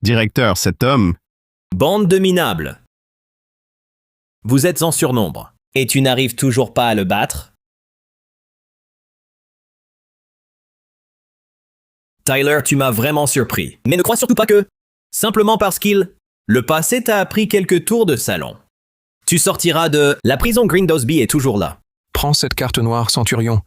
Directeur, cet homme... Bande de minables. Vous êtes en surnombre. Et tu n'arrives toujours pas à le battre? Tyler, tu m'as vraiment surpris. Mais ne crois surtout pas que... Simplement parce qu'il... Le passé t'a appris quelques tours de salon. Tu sortiras de... La prison Grindosby est toujours là. Prends cette carte noire, Centurion.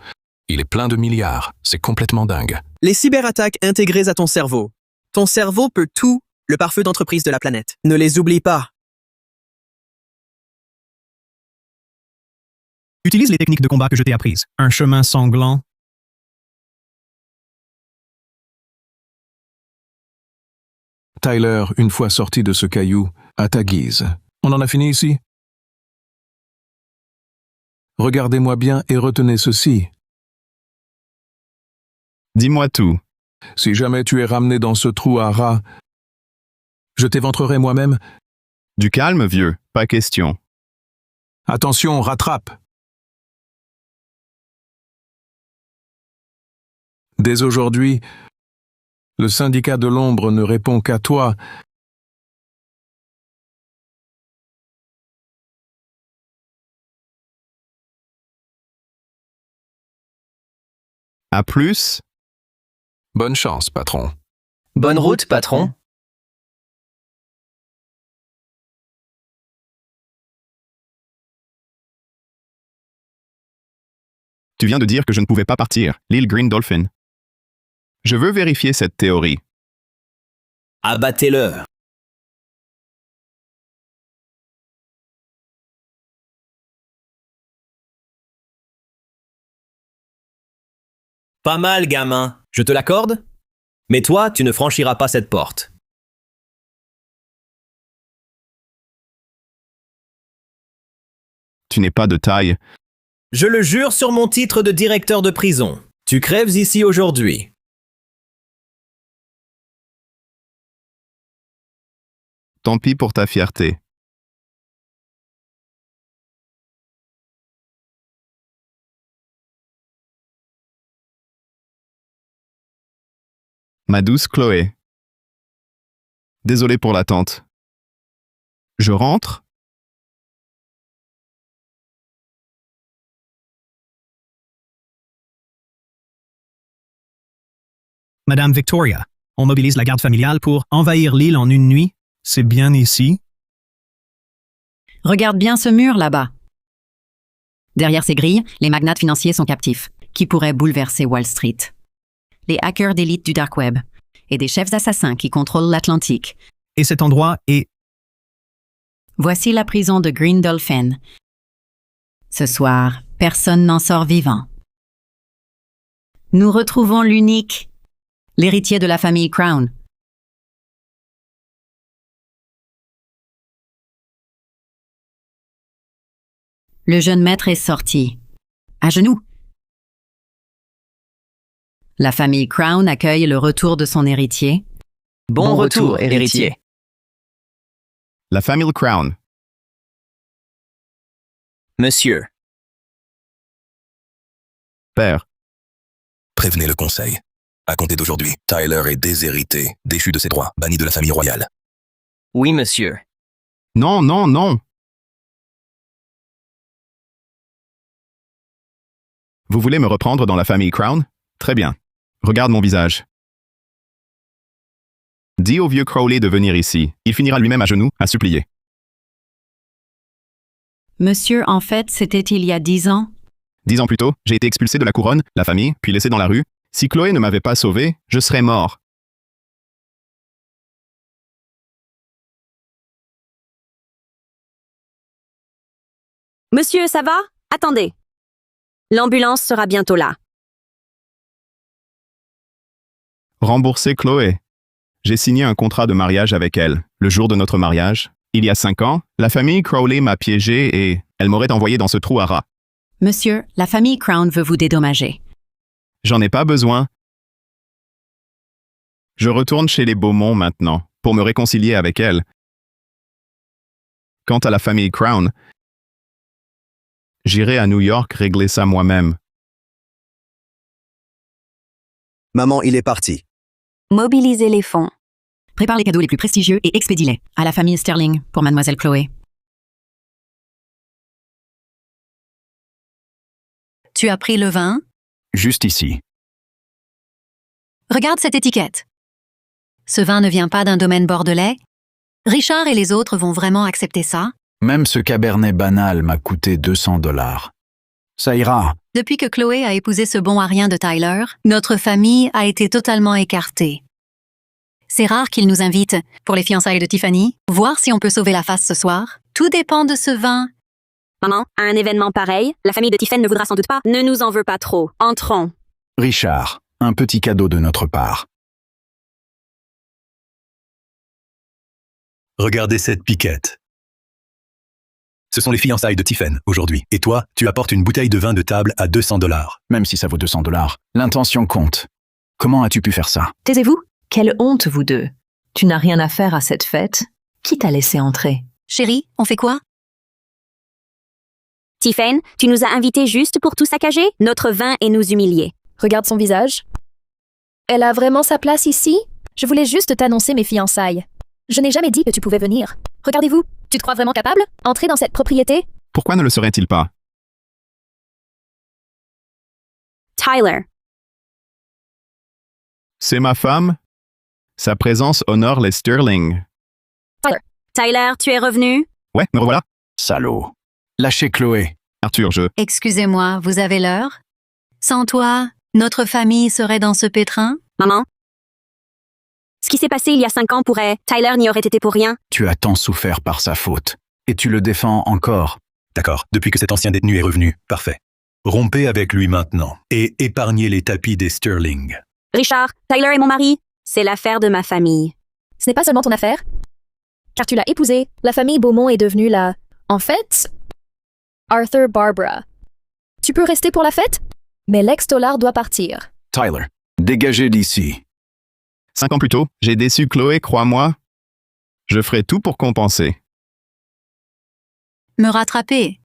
Il est plein de milliards. C'est complètement dingue. Les cyberattaques intégrées à ton cerveau. Ton cerveau peut tout, le pare-feu d'entreprise de la planète. Ne les oublie pas. Utilise les techniques de combat que je t'ai apprises. Un chemin sanglant. Tyler, une fois sorti de ce caillou, à ta guise. On en a fini ici? Regardez-moi bien et retenez ceci. Dis-moi tout. Si jamais tu es ramené dans ce trou à rats, je t'éventrerai moi-même. Du calme, vieux, pas question. Attention, rattrape! Dès aujourd'hui, le syndicat de l'ombre ne répond qu'à toi. À plus? Bonne chance, patron. Bonne route, patron. Tu viens de dire que je ne pouvais pas partir, l'île Green Dolphin. Je veux vérifier cette théorie. Abattez-le. Pas mal, gamin. Je te l'accorde? Mais toi, tu ne franchiras pas cette porte. Tu n'es pas de taille. Je le jure sur mon titre de directeur de prison. Tu crèves ici aujourd'hui. Tant pis pour ta fierté. Ma douce Chloé. Désolé pour l'attente. Je rentre? Madame Victoria, on mobilise la garde familiale pour envahir l'île en une nuit. C'est bien ici? Regarde bien ce mur là-bas. Derrière ces grilles, les magnates financiers sont captifs, qui pourraient bouleverser Wall Street. Les hackers d'élite du dark web et des chefs assassins qui contrôlent l'Atlantique. Et cet endroit est... Voici la prison de Green Dolphin. Ce soir, personne n'en sort vivant. Nous retrouvons l'unique, l'héritier de la famille Crown. Le jeune maître est sorti. À genoux. La famille Crown accueille le retour de son héritier. Bon retour, héritier. La famille Crown. Monsieur. Père. Prévenez le conseil. À compter d'aujourd'hui, Tyler est déshérité, déchu de ses droits, banni de la famille royale. Oui, monsieur. Non, non, non. Vous voulez me reprendre dans la famille Crown? Très bien. Regarde mon visage. Dis au vieux Crowley de venir ici. Il finira lui-même à genoux, à supplier. Monsieur, en fait, c'était il y a 10 ans. 10 ans plus tôt, j'ai été expulsé de la couronne, la famille, puis laissé dans la rue. Si Chloé ne m'avait pas sauvé, je serais mort. Monsieur, ça va? Attendez. L'ambulance sera bientôt là. Rembourser Chloé. J'ai signé un contrat de mariage avec elle. Le jour de notre mariage, il y a 5 ans, la famille Crowley m'a piégé et elle m'aurait envoyé dans ce trou à rats. Monsieur, la famille Crown veut vous dédommager. J'en ai pas besoin. Je retourne chez les Beaumont maintenant, pour me réconcilier avec elle. Quant à la famille Crown, j'irai à New York régler ça moi-même. Maman, il est parti. Mobilisez les fonds. Prépare les cadeaux les plus prestigieux et expédie-les à la famille Sterling pour mademoiselle Chloé. Tu as pris le vin? Juste ici. Regarde cette étiquette. Ce vin ne vient pas d'un domaine bordelais. Richard et les autres vont vraiment accepter ça? Même ce cabernet banal m'a coûté 200 $. Ça ira. Depuis que Chloé a épousé ce bon à rien de Tyler, notre famille a été totalement écartée. C'est rare qu'il nous invite, pour les fiançailles de Tiffany, voir si on peut sauver la face ce soir. Tout dépend de ce vin. Maman, à un événement pareil, la famille de Tiffen ne voudra sans doute pas. Ne nous en veux pas trop. Entrons. Richard, un petit cadeau de notre part. Regardez cette piquette. Ce sont les fiançailles de Tiffen, aujourd'hui. Et toi, tu apportes une bouteille de vin de table à 200 $. Même si ça vaut 200 $, l'intention compte. Comment as-tu pu faire ça? Taisez-vous. Quelle honte, vous deux. Tu n'as rien à faire à cette fête. Qui t'a laissé entrer? Chérie, on fait quoi? Tiffen, tu nous as invités juste pour tout saccager? Notre vin et nous humilier. Regarde son visage. Elle a vraiment sa place ici? Je voulais juste t'annoncer mes fiançailles. Je n'ai jamais dit que tu pouvais venir. Regardez-vous, tu te crois vraiment capable? Entrer dans cette propriété? Pourquoi ne le serait-il pas? Tyler. C'est ma femme? Sa présence honore les Sterling. Tyler, tu es revenu? Ouais, me revoilà. Salaud. Lâchez Chloé. Arthur, Excusez-moi, vous avez l'heure? Sans toi, notre famille serait dans ce pétrin? Maman? Ce qui s'est passé il y a 5 ans pourrait... Tyler n'y aurait été pour rien. Tu as tant souffert par sa faute. Et tu le défends encore. D'accord, depuis que cet ancien détenu est revenu, parfait. Rompez avec lui maintenant et épargnez les tapis des Sterling. Richard, Tyler est mon mari. C'est l'affaire de ma famille. Ce n'est pas seulement ton affaire. Car tu l'as épousé. La famille Beaumont est devenue la... En fait... Arthur Barbara. Tu peux rester pour la fête? Mais l'ex-Tollard doit partir. Tyler, dégagez d'ici. 5 ans plus tôt, j'ai déçu Chloé, crois-moi. Je ferai tout pour compenser. Me rattraper.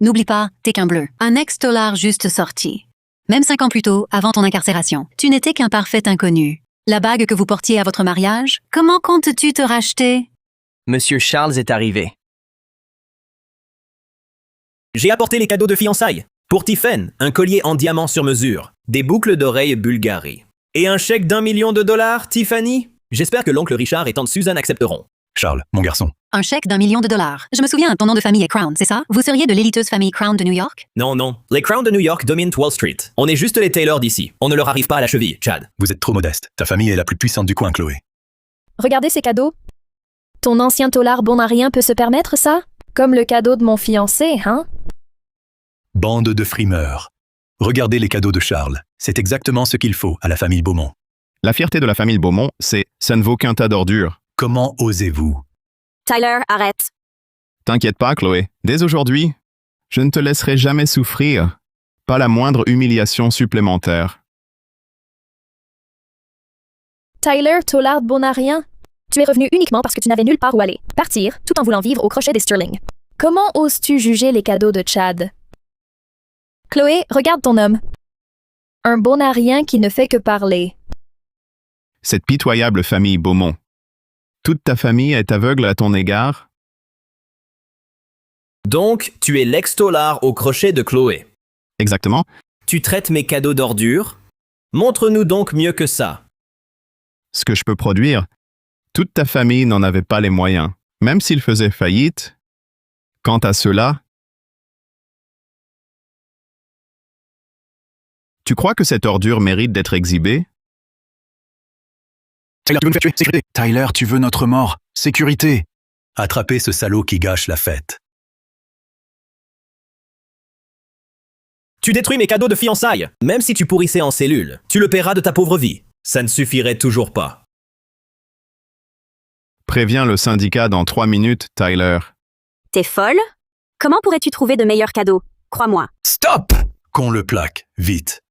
N'oublie pas, t'es qu'un bleu. Un ex-Tollard juste sorti. Même 5 ans plus tôt, avant ton incarcération, tu n'étais qu'un parfait inconnu. La bague que vous portiez à votre mariage, comment comptes-tu te racheter? Monsieur Charles est arrivé. J'ai apporté les cadeaux de fiançailles. Pour Tiffen, un collier en diamant sur mesure, des boucles d'oreilles Bulgarie. Et un chèque d'1 million de dollars, Tiffany? J'espère que l'oncle Richard et tante Suzanne accepteront. Charles, mon garçon. Un chèque d'1 million de dollars. Je me souviens, ton nom de famille est Crown, c'est ça? Vous seriez de l'éliteuse famille Crown de New York? Non, non. Les Crown de New York dominent Wall Street. On est juste les Taylor d'ici. On ne leur arrive pas à la cheville, Chad. Vous êtes trop modeste. Ta famille est la plus puissante du coin, Chloé. Regardez ces cadeaux. Ton ancien Tollard bon à rien peut se permettre ça? Comme le cadeau de mon fiancé, hein? Bande de frimeurs. Regardez les cadeaux de Charles. C'est exactement ce qu'il faut à la famille Beaumont. La fierté de la famille Beaumont, c'est « ça ne vaut qu'un tas d'ordures ». Comment osez-vous? Tyler, arrête. T'inquiète pas, Chloé. Dès aujourd'hui, je ne te laisserai jamais souffrir. Pas la moindre humiliation supplémentaire. Tyler Tollard bon à rien? Tu es revenu uniquement parce que tu n'avais nulle part où aller. Partir, tout en voulant vivre au crochet des Sterling. Comment oses-tu juger les cadeaux de Chad? Chloé, regarde ton homme. Un bon à rien qui ne fait que parler. Cette pitoyable famille Beaumont. Toute ta famille est aveugle à ton égard? Donc, tu es l'ex-Tollard au crochet de Chloé. Exactement. Tu traites mes cadeaux d'ordures? Montre-nous donc mieux que ça. Ce que je peux produire, toute ta famille n'en avait pas les moyens, même s'ils faisaient faillite. Quant à cela, tu crois que cette ordure mérite d'être exhibée? Tyler, tu veux me faire tuer? Sécurité. Tyler, tu veux notre mort? Sécurité. Attrapez ce salaud qui gâche la fête. Tu détruis mes cadeaux de fiançailles. Même si tu pourrissais en cellule, tu le paieras de ta pauvre vie. Ça ne suffirait toujours pas. Préviens le syndicat dans 3 minutes, Tyler. T'es folle? Comment pourrais-tu trouver de meilleurs cadeaux? Crois-moi. Stop! Qu'on le plaque, vite.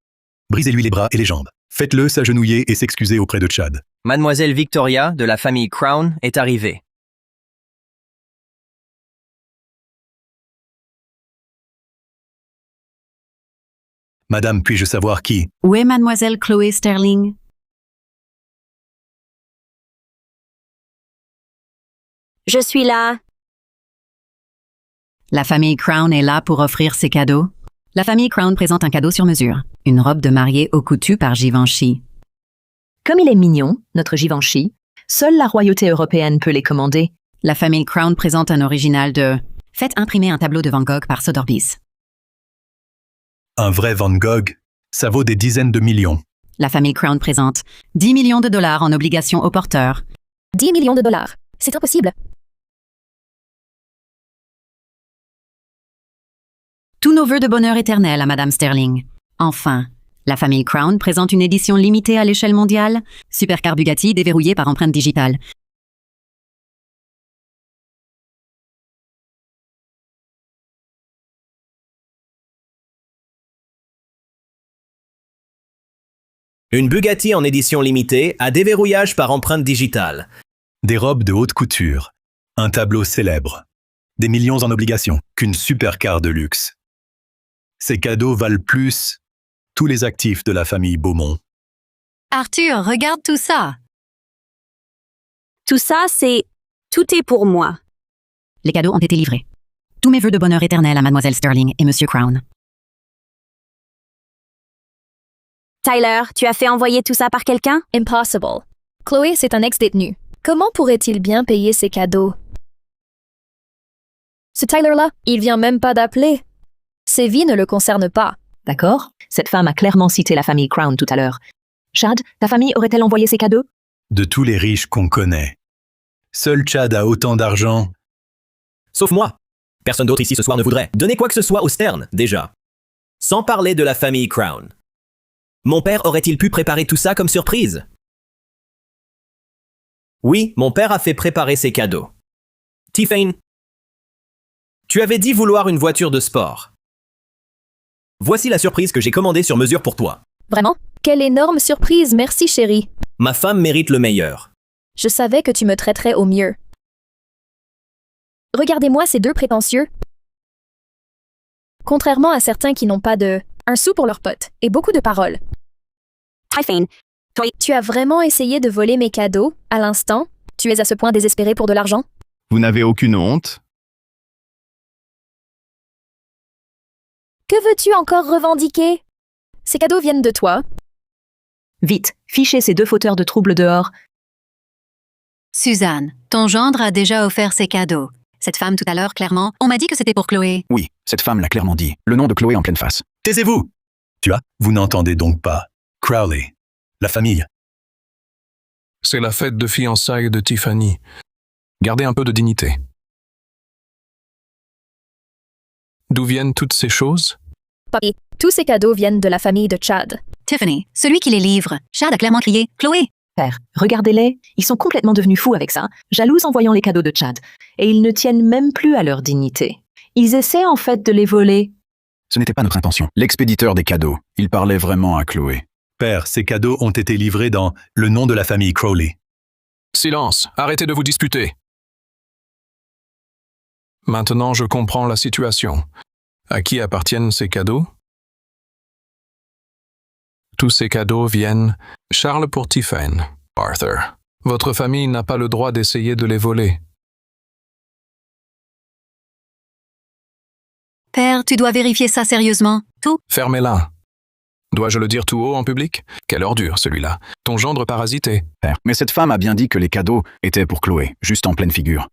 Brisez-lui les bras et les jambes. Faites-le s'agenouiller et s'excuser auprès de Chad. Mademoiselle Victoria, de la famille Crown, est arrivée. Madame, puis-je savoir qui? Où est mademoiselle Chloé Sterling? Je suis là. La famille Crown est là pour offrir ses cadeaux. La famille Crown présente un cadeau sur mesure. Une robe de mariée au coutu par Givenchy. Comme il est mignon, notre Givenchy, seule la royauté européenne peut les commander. La famille Crown présente un original de Faites imprimer un tableau de Van Gogh par Sotheby's. Un vrai Van Gogh, ça vaut des dizaines de millions. La famille Crown présente 10 millions de dollars en obligations au porteur. 10 millions de dollars. C'est impossible. Tous nos vœux de bonheur éternel à Madame Sterling. Enfin, la famille Crown présente une édition limitée à l'échelle mondiale, Supercar Bugatti déverrouillée par empreinte digitale. Une Bugatti en édition limitée à déverrouillage par empreinte digitale. Des robes de haute couture. Un tableau célèbre. Des millions en obligations qu'une supercar de luxe. Ces cadeaux valent plus tous les actifs de la famille Beaumont. Arthur, regarde tout ça. Tout ça, c'est... Tout est pour moi. Les cadeaux ont été livrés. Tous mes vœux de bonheur éternel à Mademoiselle Sterling et Monsieur Crown. Tyler, tu as fait envoyer tout ça par quelqu'un? Impossible. Chloé, c'est un ex-détenu. Comment pourrait-il bien payer ses cadeaux? Ce Tyler-là, il vient même pas d'appeler. Ses vies ne le concernent pas. D'accord? Cette femme a clairement cité la famille Crown tout à l'heure. Chad, ta famille aurait-elle envoyé ses cadeaux? De tous les riches qu'on connaît. Seul Chad a autant d'argent. Sauf moi. Personne d'autre ici ce soir ne voudrait donner quoi que ce soit au Stern, déjà. Sans parler de la famille Crown. Mon père aurait-il pu préparer tout ça comme surprise? Oui, mon père a fait préparer ses cadeaux. Tiffany, tu avais dit vouloir une voiture de sport. Voici la surprise que j'ai commandée sur mesure pour toi. Vraiment? Quelle énorme surprise, merci chérie. Ma femme mérite le meilleur. Je savais que tu me traiterais au mieux. Regardez-moi ces deux prétentieux. Contrairement à certains qui n'ont pas un sou pour leur pote et beaucoup de paroles. Typhane, Tu as vraiment essayé de voler mes cadeaux, à l'instant? Tu es à ce point désespéré pour de l'argent? Vous n'avez aucune honte? Que veux-tu encore revendiquer? Ces cadeaux viennent de toi. Vite, fichez ces deux fauteurs de troubles dehors. Suzanne, ton gendre a déjà offert ses cadeaux. Cette femme tout à l'heure, clairement, on m'a dit que c'était pour Chloé. Oui, cette femme l'a clairement dit. Le nom de Chloé en pleine face. Taisez-vous! Vous n'entendez donc pas. Crowley. La famille. C'est la fête de fiançailles de Tiffany. Gardez un peu de dignité. D'où viennent toutes ces choses? Papi, tous ces cadeaux viennent de la famille de Chad. Tiffany, celui qui les livre. Chad a clairement crié « Chloé !» Père, regardez-les, ils sont complètement devenus fous avec ça, jaloux en voyant les cadeaux de Chad. Et ils ne tiennent même plus à leur dignité. Ils essaient en fait de les voler. Ce n'était pas notre intention. L'expéditeur des cadeaux, il parlait vraiment à Chloé. Père, ces cadeaux ont été livrés dans le nom de la famille Crowley. Silence, arrêtez de vous disputer. Maintenant, je comprends la situation. À qui appartiennent ces cadeaux? Tous ces cadeaux viennent Charles pour Tiffany. Arthur, votre famille n'a pas le droit d'essayer de les voler. Père, tu dois vérifier ça sérieusement. Tout. Fermez-la. Dois-je le dire tout haut en public? Quelle ordure, celui-là. Ton gendre parasité. Père, mais cette femme a bien dit que les cadeaux étaient pour Chloé, juste en pleine figure.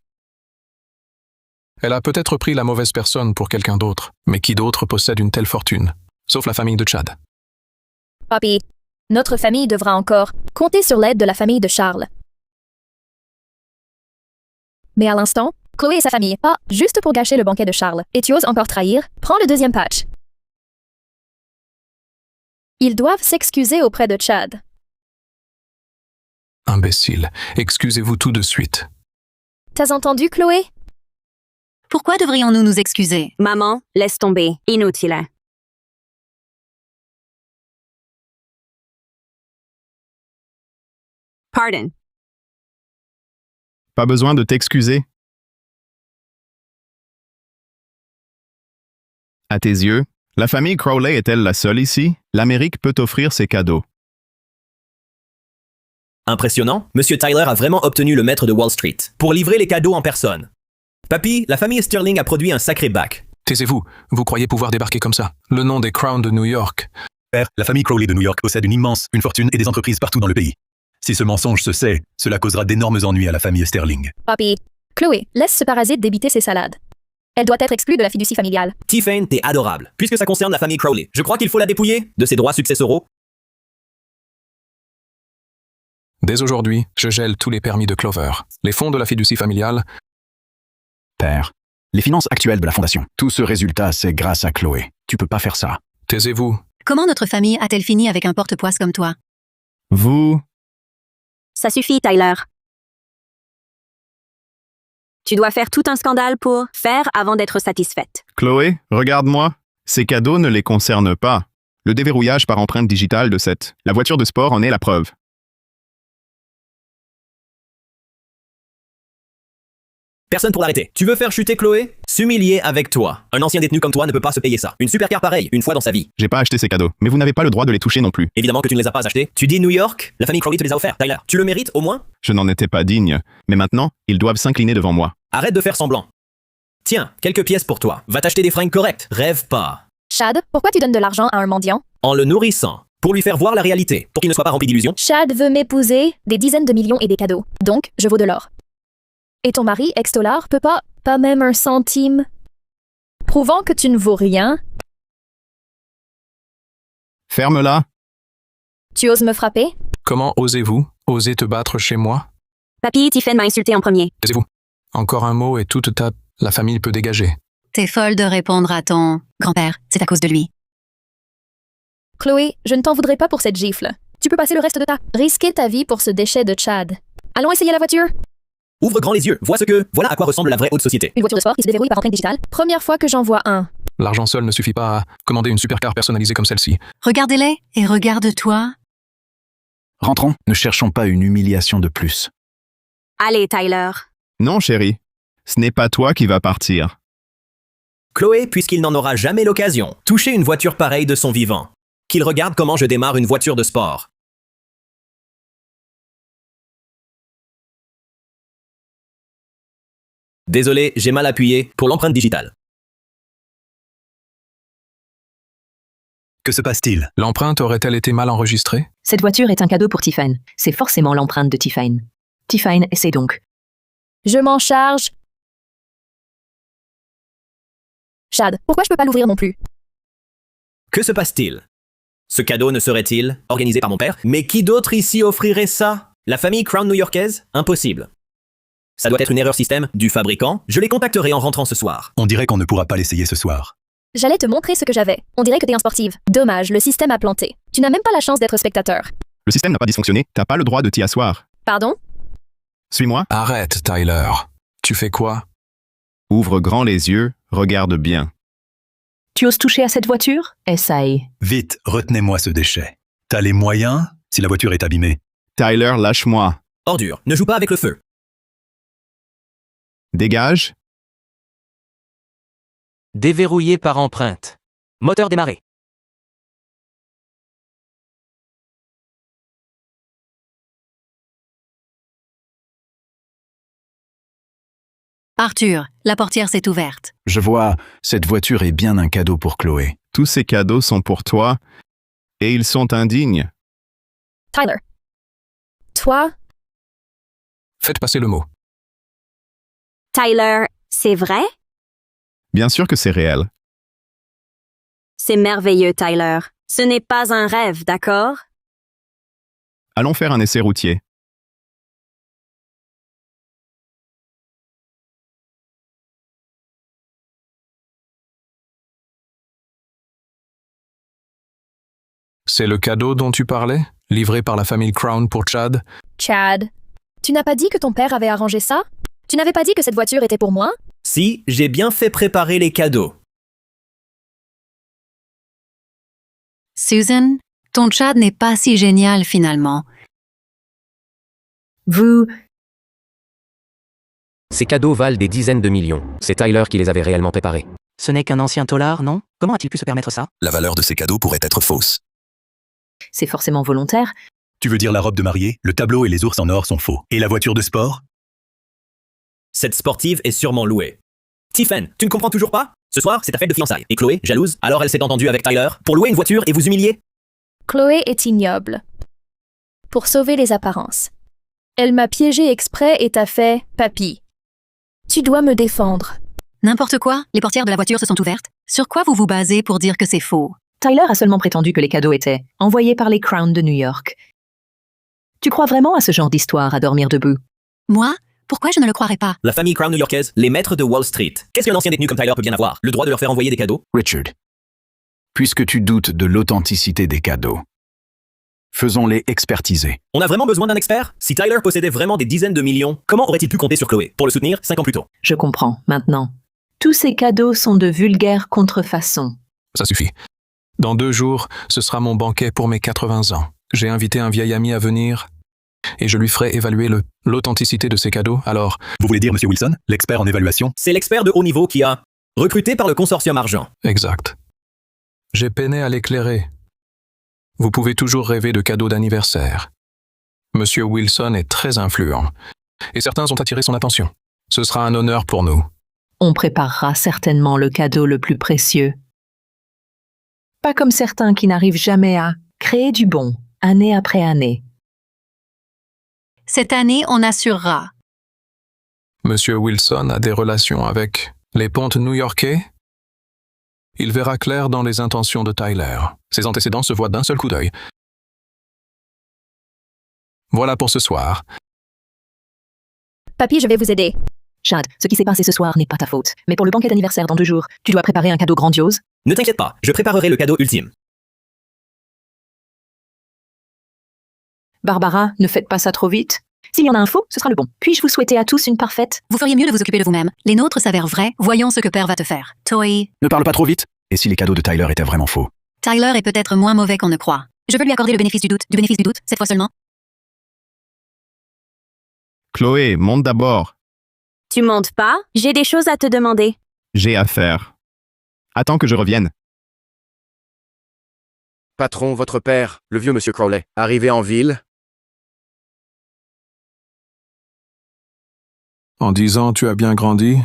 Elle a peut-être pris la mauvaise personne pour quelqu'un d'autre, mais qui d'autre possède une telle fortune? Sauf la famille de Chad. Papi, notre famille devra encore compter sur l'aide de la famille de Charles. Mais à l'instant, Chloé et sa famille, pas juste pour gâcher le banquet de Charles. Et tu oses encore trahir? Prends le deuxième patch. Ils doivent s'excuser auprès de Chad. Imbécile, excusez-vous tout de suite. T'as entendu, Chloé? Pourquoi devrions-nous nous excuser? Maman, laisse tomber. Inutile. Pardon. Pas besoin de t'excuser. À tes yeux, la famille Crowley est-elle la seule ici? L'Amérique peut offrir ses cadeaux. Impressionnant, Monsieur Tyler a vraiment obtenu le maître de Wall Street pour livrer les cadeaux en personne. Papy, la famille Sterling a produit un sacré bac. Taisez-vous, vous croyez pouvoir débarquer comme ça. Le nom des Crown de New York. Père, la famille Crowley de New York possède une fortune et des entreprises partout dans le pays. Si ce mensonge se sait, cela causera d'énormes ennuis à la famille Sterling. Papi, Chloé, laisse ce parasite débiter ses salades. Elle doit être exclue de la fiducie familiale. Tiffany, t'es adorable. Puisque ça concerne la famille Crowley, je crois qu'il faut la dépouiller de ses droits successoraux. Dès aujourd'hui, je gèle tous les permis de Clover. Les fonds de la fiducie familiale. Père, les finances actuelles de la fondation. Tout ce résultat, c'est grâce à Chloé. Tu peux pas faire ça. Taisez-vous. Comment notre famille a-t-elle fini avec un porte-poisse comme toi? Vous... Ça suffit, Tyler. Tu dois faire tout un scandale pour faire avant d'être satisfaite. Chloé, regarde-moi. Ces cadeaux ne les concernent pas. Le déverrouillage par empreinte digitale de la voiture de sport en est la preuve. Personne pour l'arrêter. Tu veux faire chuter Chloé? S'humilier avec toi. Un ancien détenu comme toi ne peut pas se payer ça. Une supercar pareille, une fois dans sa vie. J'ai pas acheté ces cadeaux, mais vous n'avez pas le droit de les toucher non plus. Évidemment que tu ne les as pas achetés. Tu dis New York? La famille Crowley te les a offerts, Tyler. Tu le mérites au moins? Je n'en étais pas digne, mais maintenant, ils doivent s'incliner devant moi. Arrête de faire semblant. Tiens, quelques pièces pour toi. Va t'acheter des fringues correctes. Rêve pas. Chad, pourquoi tu donnes de l'argent à un mendiant? En le nourrissant. Pour lui faire voir la réalité. Pour qu'il ne soit pas rempli d'illusions. Chad veut m'épouser, des dizaines de millions et des cadeaux. Donc, je vaux de l'or. Et ton mari, ex-dollar, peut pas même un centime? Prouvant que tu ne vaux rien. Ferme-la. Tu oses me frapper? Comment osez-vous oser te battre chez moi? Papy, Tiffany m'a insulté en premier. Taisez-vous. Encore un mot et toute la famille peut dégager. T'es folle de répondre à ton grand-père. C'est à cause de lui. Chloé, je ne t'en voudrais pas pour cette gifle. Tu peux passer le reste de risquer ta vie pour ce déchet de Chad. Allons essayer la voiture? Ouvre grand les yeux. Voilà à quoi ressemble la vraie haute société. Une voiture de sport qui se déverrouille par empreinte digitale. Première fois que j'en vois un. L'argent seul ne suffit pas à commander une supercar personnalisée comme celle-ci. Regardez-les et regarde-toi. Rentrons, ne cherchons pas une humiliation de plus. Allez, Tyler. Non, chérie. Ce n'est pas toi qui vas partir. Chloé, puisqu'il n'en aura jamais l'occasion, toucher une voiture pareille de son vivant. Qu'il regarde comment je démarre une voiture de sport. Désolé, j'ai mal appuyé pour l'empreinte digitale. Que se passe-t-il? L'empreinte aurait-elle été mal enregistrée? Cette voiture est un cadeau pour Tiffany. C'est forcément l'empreinte de Tiffany. Tiffany, essaie donc. Je m'en charge. Chad, pourquoi je peux pas l'ouvrir non plus? Que se passe-t-il? Ce cadeau ne serait-il organisé par mon père? Mais qui d'autre ici offrirait ça? La famille Crown new-yorkaise? Impossible. Ça doit être une erreur système du fabricant. Je les contacterai en rentrant ce soir. On dirait qu'on ne pourra pas l'essayer ce soir. J'allais te montrer ce que j'avais. On dirait que t'es un sportive. Dommage, le système a planté. Tu n'as même pas la chance d'être spectateur. Le système n'a pas dysfonctionné, t'as pas le droit de t'y asseoir. Pardon? Suis-moi. Arrête, Tyler. Tu fais quoi? Ouvre grand les yeux, regarde bien. Tu oses toucher à cette voiture? Essaye. Vite, retenez-moi ce déchet. T'as les moyens si la voiture est abîmée? Tyler, lâche-moi. Ordure, ne joue pas avec le feu. Dégage. Déverrouillé par empreinte. Moteur démarré. Arthur, la portière s'est ouverte. Je vois, cette voiture est bien un cadeau pour Chloé. Tous ces cadeaux sont pour toi, et ils sont indignes. Tyler. Toi? Faites passer le mot. Tyler, c'est vrai? Bien sûr que c'est réel. C'est merveilleux, Tyler. Ce n'est pas un rêve, d'accord? Allons faire un essai routier. C'est le cadeau dont tu parlais? Livré par la famille Crown pour Chad? Chad. Tu n'as pas dit que ton père avait arrangé ça? Tu n'avais pas dit que cette voiture était pour moi? Si, j'ai bien fait préparer les cadeaux. Susan, ton Chad n'est pas si génial finalement. Vous... Ces cadeaux valent des dizaines de millions. C'est Tyler qui les avait réellement préparés. Ce n'est qu'un ancien tolard, non? Comment a-t-il pu se permettre ça? La valeur de ces cadeaux pourrait être fausse. C'est forcément volontaire. Tu veux dire la robe de mariée, le tableau et les ours en or sont faux. Et la voiture de sport? Cette sportive est sûrement louée. Tiffen, tu ne comprends toujours pas? Ce soir, c'est ta fête de fiançailles. Et Chloé, jalouse, alors elle s'est entendue avec Tyler pour louer une voiture et vous humilier? Chloé est ignoble. Pour sauver les apparences. Elle m'a piégé exprès et t'a fait « Papy, tu dois me défendre. » N'importe quoi, les portières de la voiture se sont ouvertes. Sur quoi vous vous basez pour dire que c'est faux? Tyler a seulement prétendu que les cadeaux étaient envoyés par les Crown de New York. Tu crois vraiment à ce genre d'histoire à dormir debout? Moi? Pourquoi je ne le croirais pas? La famille Crown new-yorkaise, les maîtres de Wall Street. Qu'est-ce qu'un ancien détenu comme Tyler peut bien avoir? Le droit de leur faire envoyer des cadeaux? Richard, puisque tu doutes de l'authenticité des cadeaux, faisons-les expertiser. On a vraiment besoin d'un expert? Si Tyler possédait vraiment des dizaines de millions, comment aurait-il pu compter sur Chloé pour le soutenir 5 ans plus tôt? Je comprends, maintenant. Tous ces cadeaux sont de vulgaires contrefaçons. Ça suffit. Dans 2 jours, ce sera mon banquet pour mes 80 ans. J'ai invité un vieil ami à venir et je lui ferai évaluer l'authenticité de ces cadeaux. Alors, Vous voulez dire M. Wilson, l'expert en évaluation? C'est l'expert de haut niveau qui a recruté par le consortium argent. exact. J'ai peiné à l'éclairer. Vous pouvez toujours rêver de cadeaux d'anniversaire. Monsieur Wilson est très influent et certains ont attiré son attention. Ce sera un honneur pour nous. On préparera certainement le cadeau le plus précieux. Pas comme certains qui n'arrivent jamais à créer du bon, année après année. Cette année, on assurera. Monsieur Wilson a des relations avec les pontes new-yorkais. Il verra clair dans les intentions de Tyler. Ses antécédents se voient d'un seul coup d'œil. Voilà pour ce soir. Papy, je vais vous aider. Chad, ce qui s'est passé ce soir n'est pas ta faute. Mais pour le banquet d'anniversaire dans 2 jours, tu dois préparer un cadeau grandiose. Ne t'inquiète pas, je préparerai le cadeau ultime. Barbara, ne faites pas ça trop vite. S'il y en a un faux, ce sera le bon. Puis-je vous souhaiter à tous une parfaite? Vous feriez mieux de vous occuper de vous-même. Les nôtres s'avèrent vrais. Voyons ce que Père va te faire. Toy. Ne parle pas trop vite. Et si les cadeaux de Tyler étaient vraiment faux? Tyler est peut-être moins mauvais qu'on ne croit. Je veux lui accorder le bénéfice du doute. Du bénéfice du doute, cette fois seulement. Chloé, monte d'abord. Tu montes pas? J'ai des choses à te demander. J'ai affaire. Attends que je revienne. Patron, votre père, le vieux monsieur Crowley, arrivé en ville. En 10 ans, tu as bien grandi.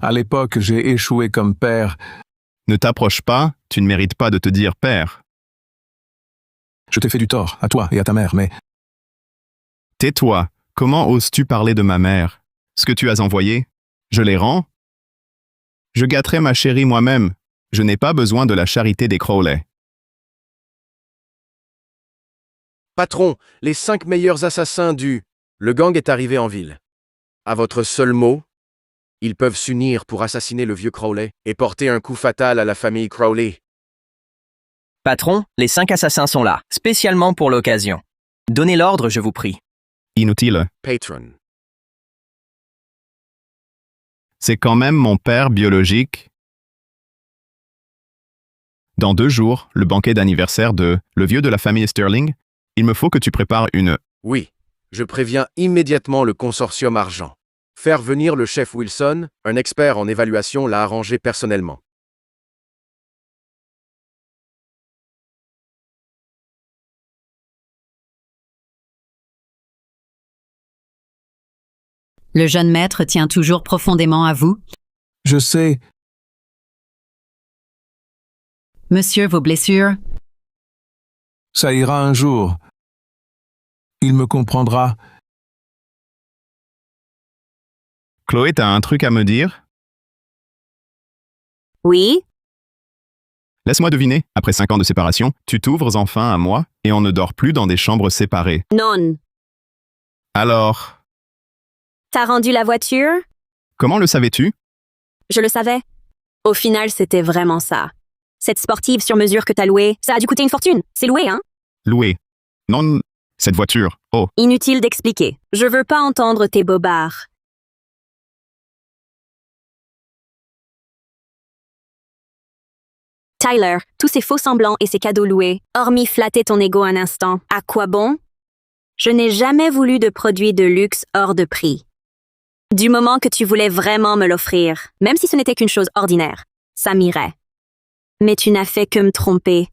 À l'époque, j'ai échoué comme père. Ne t'approche pas, tu ne mérites pas de te dire père. Je t'ai fait du tort, à toi et à ta mère, mais Tais-toi. Comment oses-tu parler de ma mère? Ce que tu as envoyé, je les rends? Je gâterai ma chérie moi-même. Je n'ai pas besoin de la charité des Crowley. Patron, les 5 meilleurs assassins du... Le gang est arrivé en ville. À votre seul mot, ils peuvent s'unir pour assassiner le vieux Crowley et porter un coup fatal à la famille Crowley. Patron, les 5 assassins sont là, spécialement pour l'occasion. Donnez l'ordre, je vous prie. Inutile. Patron. C'est quand même mon père biologique. Dans 2 jours, le banquet d'anniversaire de le vieux de la famille Sterling, il me faut que tu prépares une... Oui, je préviens immédiatement le consortium argent. Faire venir le chef Wilson, un expert en évaluation, l'a arrangé personnellement. Le jeune maître tient toujours profondément à vous. je sais, Monsieur, vos blessures. ça ira un jour. Il me comprendra. Chloé, t'as un truc à me dire? Oui? Laisse-moi deviner, après 5 ans de séparation, tu t'ouvres enfin à moi et on ne dort plus dans des chambres séparées. Non. Alors, T'as rendu la voiture? comment le savais-tu? Je le savais. Au final, c'était vraiment ça. Cette sportive sur mesure que t'as louée, ça a dû coûter une fortune. C'est loué, hein? Loué. Non, cette voiture. Oh, Inutile d'expliquer. Je veux pas entendre tes bobards. Tyler, tous ces faux semblants et ces cadeaux loués, hormis flatter ton ego un instant, à quoi bon? Je n'ai jamais voulu de produits de luxe hors de prix. Du moment que tu voulais vraiment me l'offrir, même si ce n'était qu'une chose ordinaire, ça m'irait. Mais tu n'as fait que me tromper.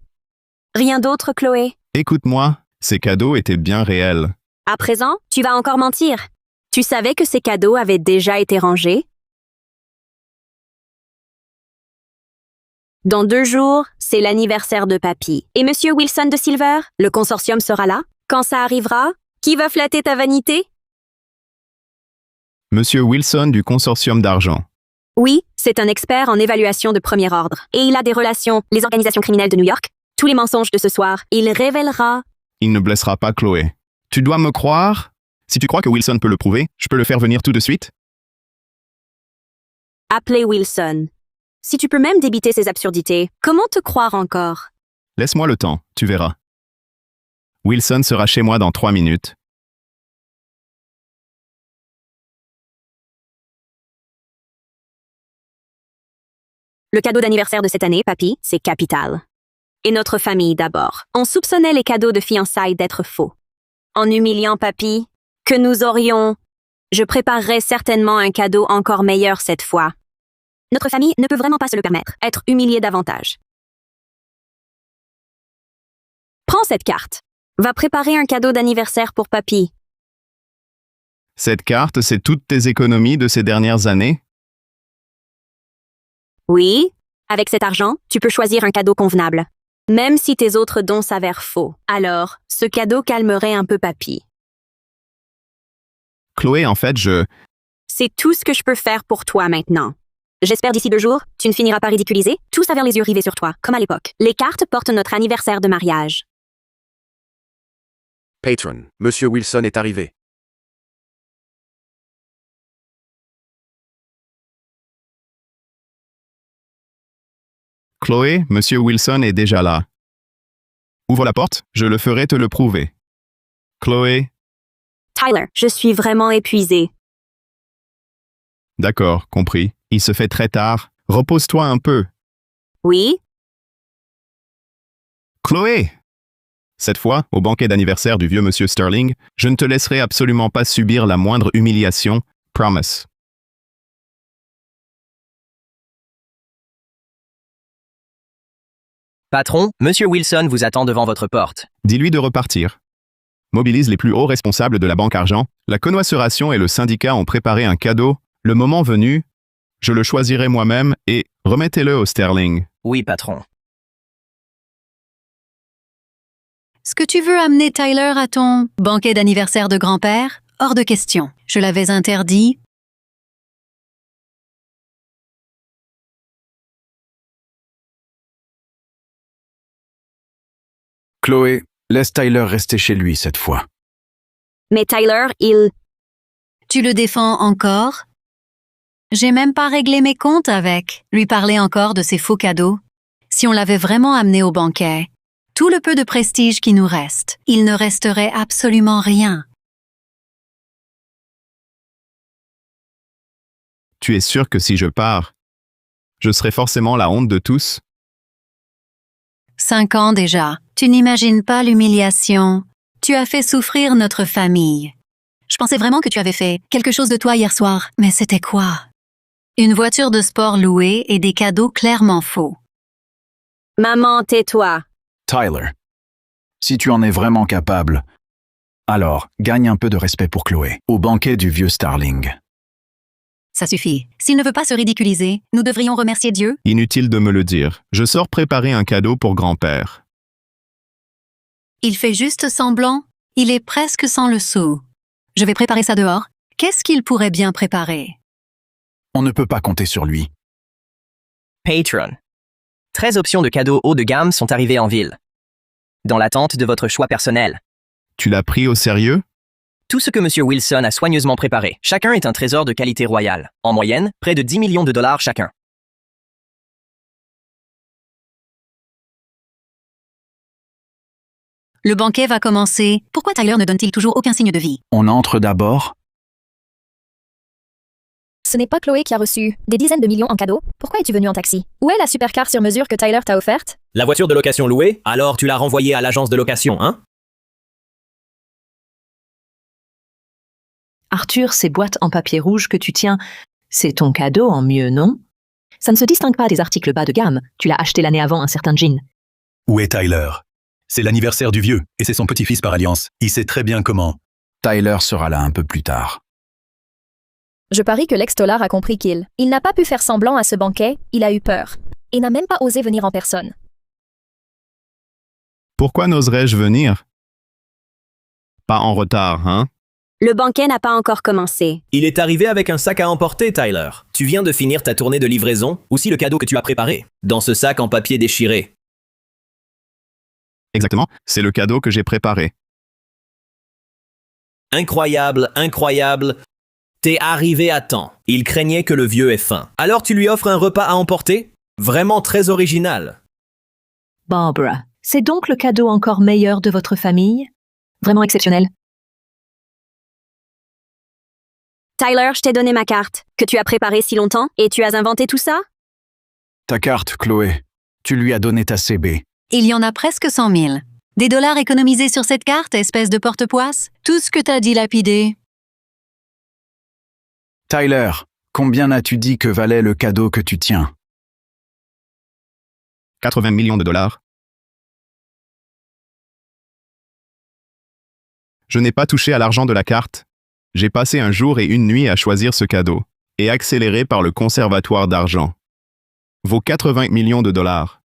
Rien d'autre, Chloé? Écoute-moi, ces cadeaux étaient bien réels. À présent, tu vas encore mentir. Tu savais que ces cadeaux avaient déjà été rangés? Dans 2 jours, c'est l'anniversaire de Papy. Et Monsieur Wilson de Silver, le consortium sera là? Quand ça arrivera, qui va flatter ta vanité? Monsieur Wilson du consortium d'argent. Oui, c'est un expert en évaluation de premier ordre. Et il a des relations, les organisations criminelles de New York. Tous les mensonges de ce soir, il révélera. Il ne blessera pas Chloé. Tu dois me croire? Si tu crois que Wilson peut le prouver, je peux le faire venir tout de suite? Appelez Wilson. Si tu peux même débiter ces absurdités, comment te croire encore? Laisse-moi le temps, tu verras. Wilson sera chez moi dans 3 minutes. Le cadeau d'anniversaire de cette année, Papy, c'est capital. Et notre famille d'abord. On soupçonnait les cadeaux de fiançailles d'être faux. En humiliant Papy, que nous aurions... Je préparerai certainement un cadeau encore meilleur cette fois. Notre famille ne peut vraiment pas se le permettre, être humiliée davantage. Prends cette carte. Va préparer un cadeau d'anniversaire pour Papy. Cette carte, c'est toutes tes économies de ces dernières années? Oui, avec cet argent, tu peux choisir un cadeau convenable. Même si tes autres dons s'avèrent faux. Alors, ce cadeau calmerait un peu Papy. Chloé, en fait, C'est tout ce que je peux faire pour toi maintenant. J'espère d'ici 2 jours, tu ne finiras pas ridiculisé, tous avec les yeux rivés sur toi, comme à l'époque. Les cartes portent notre anniversaire de mariage. Patron, Monsieur Wilson est arrivé. Chloé, Monsieur Wilson est déjà là. Ouvre la porte, je le ferai te le prouver. Chloé, Tyler, je suis vraiment épuisée. d'accord, compris. Il se fait très tard. Repose-toi un peu. Oui? Chloé! Cette fois, au banquet d'anniversaire du vieux monsieur Sterling, je ne te laisserai absolument pas subir la moindre humiliation. Promise. Patron, Monsieur Wilson vous attend devant votre porte. Dis-lui de repartir. Mobilise les plus hauts responsables de la banque argent. La connoiseuration et le syndicat ont préparé un cadeau. Le moment venu, je le choisirai moi-même et remettez-le au Sterling. Oui, patron. Est-ce que tu veux amener Tyler à ton banquet d'anniversaire de grand-père? Hors de question. Je l'avais interdit. Chloé, laisse Tyler rester chez lui cette fois. Mais Tyler, il... Tu le défends encore? J'ai même pas réglé mes comptes avec. Lui parler encore de ses faux cadeaux. Si on l'avait vraiment amené au banquet, tout le peu de prestige qui nous reste, il ne resterait absolument rien. Tu es sûr que si je pars, je serai forcément la honte de tous? 5 ans déjà. Tu n'imagines pas l'humiliation. Tu as fait souffrir notre famille. Je pensais vraiment que tu avais fait quelque chose de toi hier soir, mais c'était quoi? Une voiture de sport louée et des cadeaux clairement faux. Maman, tais-toi. Tyler, si tu en es vraiment capable, alors gagne un peu de respect pour Chloé, au banquet du vieux Starling. Ça suffit. S'il ne veut pas se ridiculiser, nous devrions remercier Dieu. Inutile de me le dire. Je sors préparer un cadeau pour grand-père. Il fait juste semblant. Il est presque sans le sou. Je vais préparer ça dehors. Qu'est-ce qu'il pourrait bien préparer? On ne peut pas compter sur lui. Patron. 13 options de cadeaux haut de gamme sont arrivées en ville. Dans l'attente de votre choix personnel. Tu l'as pris au sérieux? Tout ce que Monsieur Wilson a soigneusement préparé. Chacun est un trésor de qualité royale. En moyenne, près de 10 millions de dollars chacun. Le banquet va commencer. Pourquoi Tyler ne donne-t-il toujours aucun signe de vie? On entre d'abord? Ce n'est pas Chloé qui a reçu des dizaines de millions en cadeaux. Pourquoi es-tu venu en taxi? Où est la supercar sur mesure que Tyler t'a offerte? La voiture de location louée? Alors tu l'as renvoyée à l'agence de location, hein? Arthur, ces boîtes en papier rouge que tu tiens, c'est ton cadeau en mieux, non? Ça ne se distingue pas des articles bas de gamme. Tu l'as acheté l'année avant un certain jean. Où est Tyler? C'est l'anniversaire du vieux, et c'est son petit-fils par alliance. Il sait très bien comment. Tyler sera là un peu plus tard. Je parie que l'ex-Tolar a compris qu'il n'a pas pu faire semblant à ce banquet, il a eu peur. Et n'a même pas osé venir en personne. Pourquoi n'oserais-je venir? Pas en retard, hein? Le banquet n'a pas encore commencé. Il est arrivé avec un sac à emporter, Tyler. Tu viens de finir ta tournée de livraison, aussi le cadeau que tu as préparé, dans ce sac en papier déchiré. Exactement, c'est le cadeau que j'ai préparé. Incroyable, incroyable. T'es arrivé à temps. Il craignait que le vieux ait faim. Alors tu lui offres un repas à emporter? Vraiment très original. Barbara, c'est donc le cadeau encore meilleur de votre famille? Vraiment exceptionnel. Tyler, je t'ai donné ma carte, que tu as préparée si longtemps, et tu as inventé tout ça? Ta carte, Chloé. Tu lui as donné ta CB. Il y en a presque 100 000. Des dollars économisés sur cette carte, espèce de porte-poisse? Tout ce que t'as dilapidé. Tyler, combien as-tu dit que valait le cadeau que tu tiens? 80 millions de dollars. Je n'ai pas touché à l'argent de la carte. J'ai passé un jour et une nuit à choisir ce cadeau, et accéléré par le conservatoire d'argent. Vaut 80 millions de dollars.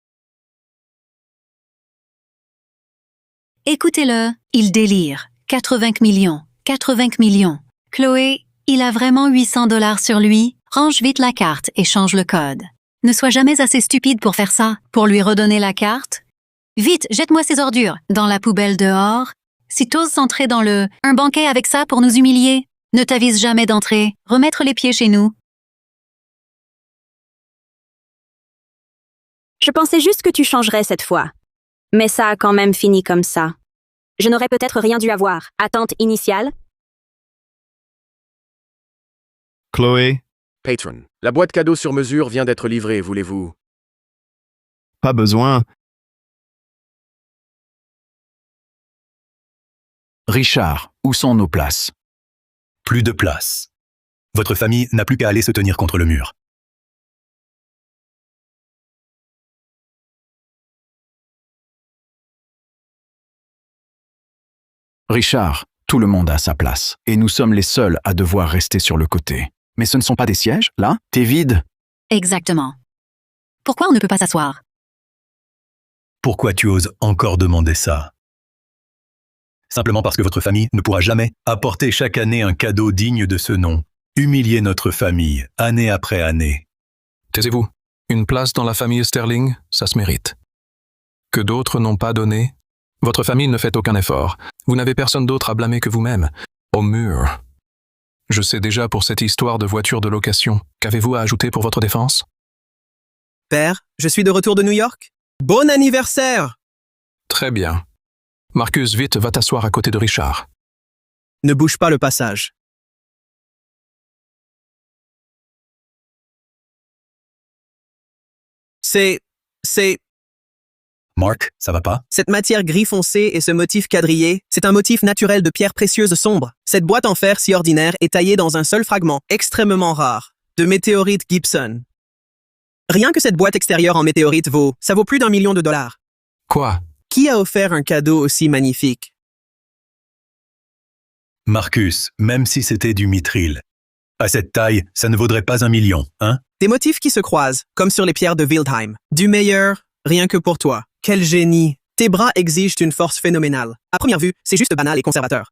Écoutez-le, il délire. 80 millions. 80 millions. Chloé, il a vraiment 800 dollars sur lui. Range vite la carte et change le code. Ne sois jamais assez stupide pour faire ça. Pour lui redonner la carte. Vite, jette-moi ces ordures. Dans la poubelle dehors. Si t'oses entrer dans un banquet avec ça pour nous humilier, ne t'avise jamais d'entrer. Remettre les pieds chez nous. Je pensais juste que tu changerais cette fois. Mais ça a quand même fini comme ça. Je n'aurais peut-être rien dû avoir. Attente initiale. Chloé, Patron, la boîte cadeau sur mesure vient d'être livrée, voulez-vous? pas besoin. Richard, où sont nos places? Plus de place. Votre famille n'a plus qu'à aller se tenir contre le mur. Richard, tout le monde a sa place, et nous sommes les seuls à devoir rester sur le côté. Mais ce ne sont pas des sièges, là? T'es vide? Exactement. Pourquoi on ne peut pas s'asseoir? Pourquoi tu oses encore demander ça? Simplement parce que votre famille ne pourra jamais apporter chaque année un cadeau digne de ce nom. Humilier notre famille, année après année. Taisez-vous. Une place dans la famille Sterling, ça se mérite. Que d'autres n'ont pas donné? Votre famille ne fait aucun effort. Vous n'avez personne d'autre à blâmer que vous-même. Au mur. Je sais déjà pour cette histoire de voiture de location. Qu'avez-vous à ajouter pour votre défense? Père, je suis de retour de New York. Bon anniversaire! Très bien. Marcus, vite, va t'asseoir à côté de Richard. Ne bouge pas le passage. C'est... Mark, ça va pas? Cette matière gris foncé et ce motif quadrillé, c'est un motif naturel de pierres précieuses sombres. Cette boîte en fer si ordinaire est taillée dans un seul fragment, extrêmement rare, de météorite Gibson. Rien que cette boîte extérieure en météorite ça vaut plus d'1 million de dollars. Quoi? Qui a offert un cadeau aussi magnifique? Marcus, même si c'était du mithril, à cette taille, ça ne vaudrait pas 1 million, hein? Des motifs qui se croisent, comme sur les pierres de Wildheim. Du meilleur, rien que pour toi. Quel génie! Tes bras exigent une force phénoménale. À première vue, c'est juste banal et conservateur.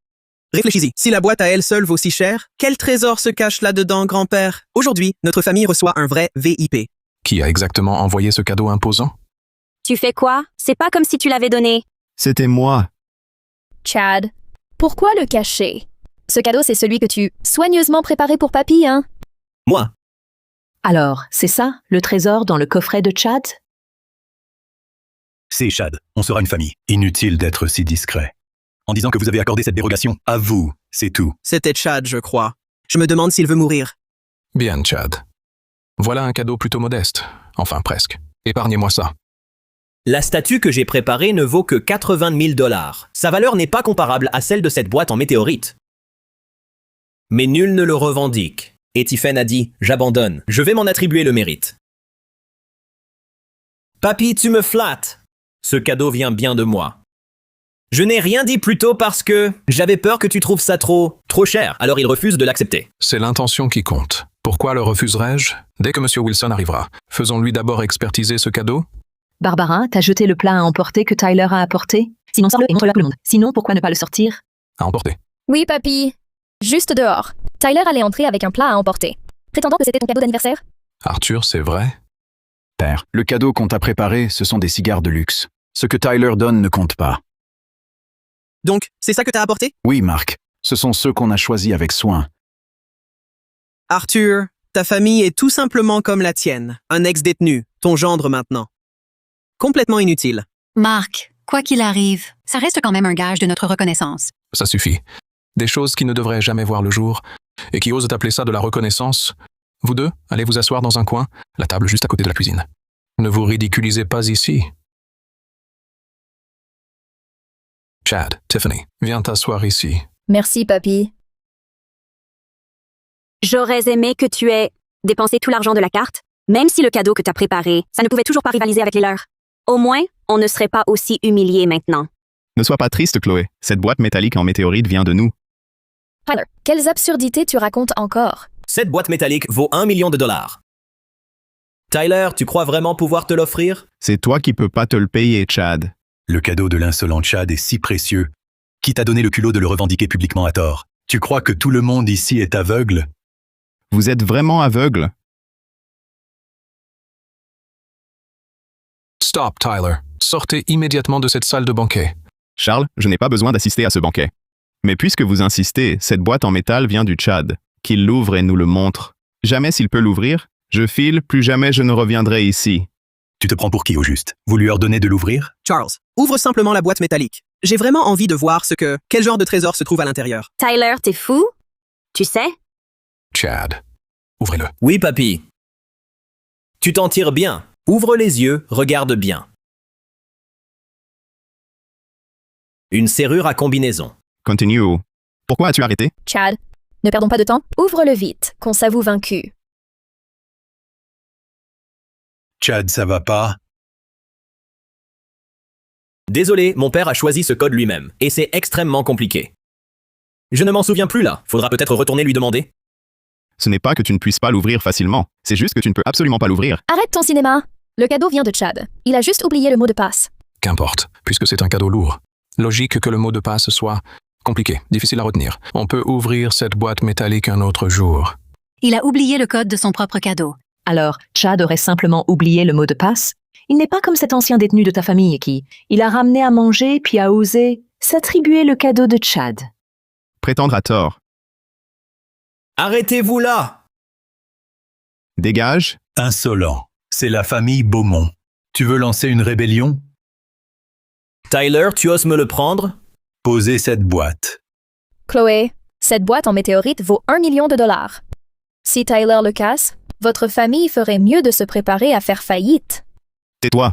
Réfléchis-y, si la boîte à elle seule vaut si cher, quel trésor se cache là-dedans, grand-père? Aujourd'hui, notre famille reçoit un vrai VIP. Qui a exactement envoyé ce cadeau imposant? Tu fais quoi? C'est pas comme si tu l'avais donné. C'était moi. Chad, pourquoi le cacher? Ce cadeau, c'est celui que tu soigneusement préparé pour papy, hein? Moi. Alors, c'est ça, le trésor dans le coffret de Chad? C'est Chad, on sera une famille. Inutile d'être si discret. En disant que vous avez accordé cette dérogation, à vous, c'est tout. C'était Chad, je crois. Je me demande s'il veut mourir. Bien, Chad. Voilà un cadeau plutôt modeste. Enfin, presque. Épargnez-moi ça. La statue que j'ai préparée ne vaut que 80 000 dollars. Sa valeur n'est pas comparable à celle de cette boîte en météorite. Mais nul ne le revendique. Et Tiffen a dit « J'abandonne, je vais m'en attribuer le mérite. » Papy, tu me flattes. Ce cadeau vient bien de moi. Je n'ai rien dit plus tôt parce que j'avais peur que tu trouves ça trop cher, alors il refuse de l'accepter. C'est l'intention qui compte. Pourquoi le refuserais-je? Dès que M. Wilson arrivera, faisons-lui d'abord expertiser ce cadeau. Barbara, t'as jeté le plat à emporter que Tyler a apporté? Sinon, sors-le et montre-le à tout le monde. Sinon, pourquoi ne pas le sortir? À emporter. Oui, papy. Juste dehors. Tyler allait entrer avec un plat à emporter. Prétendant que c'était ton cadeau d'anniversaire? Arthur, c'est vrai? Père, le cadeau qu'on t'a préparé, ce sont des cigares de luxe. Ce que Tyler donne ne compte pas. Donc, c'est ça que t'as apporté? Oui, Marc. Ce sont ceux qu'on a choisis avec soin. Arthur, ta famille est tout simplement comme la tienne. Un ex-détenu, ton gendre maintenant. Complètement inutile. Marc, quoi qu'il arrive, ça reste quand même un gage de notre reconnaissance. Ça suffit. Des choses qui ne devraient jamais voir le jour, et qui osent appeler ça de la reconnaissance. Vous deux, allez vous asseoir dans un coin, la table juste à côté de la cuisine. Ne vous ridiculisez pas ici. Chad, Tiffany, viens t'asseoir ici. Merci, papy. J'aurais aimé que tu aies dépensé tout l'argent de la carte, même si le cadeau que t'as préparé, ça ne pouvait toujours pas rivaliser avec les leurs. Au moins, on ne serait pas aussi humiliés maintenant. Ne sois pas triste, Chloé. Cette boîte métallique en météorite vient de nous. Tyler, quelles absurdités tu racontes encore? Cette boîte métallique vaut 1 million de dollars. Tyler, tu crois vraiment pouvoir te l'offrir? C'est toi qui peux pas te le payer, Chad. Le cadeau de l'insolent Chad est si précieux. Qui t'a donné le culot de le revendiquer publiquement à tort? Tu crois que tout le monde ici est aveugle? Vous êtes vraiment aveugle? Stop, Tyler. Sortez immédiatement de cette salle de banquet. Charles, je n'ai pas besoin d'assister à ce banquet. Mais puisque vous insistez, cette boîte en métal vient du Tchad. Qu'il l'ouvre et nous le montre. Jamais s'il peut l'ouvrir, je file, plus jamais je ne reviendrai ici. Tu te prends pour qui au juste? Vous lui ordonnez de l'ouvrir? Charles, ouvre simplement la boîte métallique. J'ai vraiment envie de voir quel genre de trésor se trouve à l'intérieur. Tyler, t'es fou? Tu sais? Chad, ouvrez-le. Oui, papy. Tu t'en tires bien. Ouvre les yeux, regarde bien. Une serrure à combinaison. Continue. Pourquoi as-tu arrêté? Chad, ne perdons pas de temps. Ouvre-le vite, qu'on s'avoue vaincu. Chad, ça va pas? Désolé, mon père a choisi ce code lui-même, et c'est extrêmement compliqué. Je ne m'en souviens plus là. Faudra peut-être retourner lui demander. Ce n'est pas que tu ne puisses pas l'ouvrir facilement. C'est juste que tu ne peux absolument pas l'ouvrir. Arrête ton cinéma. Le cadeau vient de Chad. Il a juste oublié le mot de passe. Qu'importe, puisque c'est un cadeau lourd. Logique que le mot de passe soit compliqué, difficile à retenir. On peut ouvrir cette boîte métallique un autre jour. Il a oublié le code de son propre cadeau. Alors, Chad aurait simplement oublié le mot de passe? Il n'est pas comme cet ancien détenu de ta famille qui, il a ramené à manger puis a osé s'attribuer le cadeau de Chad. Prétendre à tort. Arrêtez-vous là! Dégage. Insolent. C'est la famille Beaumont. Tu veux lancer une rébellion? Tyler, tu oses me le prendre? Posez cette boîte. Chloé, cette boîte en météorite vaut 1 million de dollars. Si Tyler le casse, votre famille ferait mieux de se préparer à faire faillite. Tais-toi.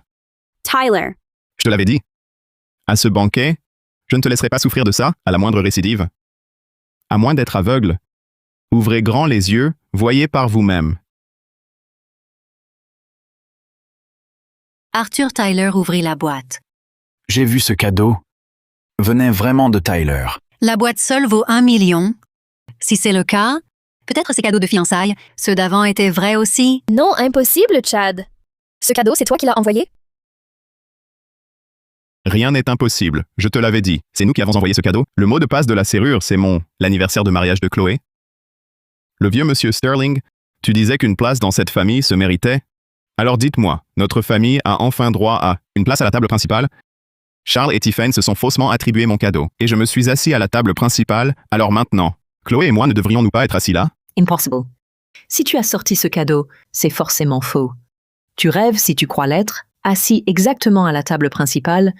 Tyler. Je te l'avais dit. À ce banquet, je ne te laisserai pas souffrir de ça, à la moindre récidive. À moins d'être aveugle. Ouvrez grand les yeux, voyez par vous-même. Arthur Tyler ouvrit la boîte. J'ai vu ce cadeau. Venait vraiment de Tyler. La boîte seule vaut 1 million. Si c'est le cas, peut-être ces cadeaux de fiançailles, ceux d'avant étaient vrais aussi. Non, impossible, Chad. Ce cadeau, c'est toi qui l'as envoyé? Rien n'est impossible, je te l'avais dit. C'est nous qui avons envoyé ce cadeau. Le mot de passe de la serrure, c'est l'anniversaire de mariage de Chloé. Le vieux monsieur Sterling, tu disais qu'une place dans cette famille se méritait. Alors dites-moi, notre famille a enfin droit à une place à la table principale? Charles et Tiffany se sont faussement attribué mon cadeau, et je me suis assis à la table principale, alors maintenant, Chloé et moi ne devrions-nous pas être assis là? Impossible. Si tu as sorti ce cadeau, c'est forcément faux. Tu rêves, si tu crois l'être, assis exactement à la table principale.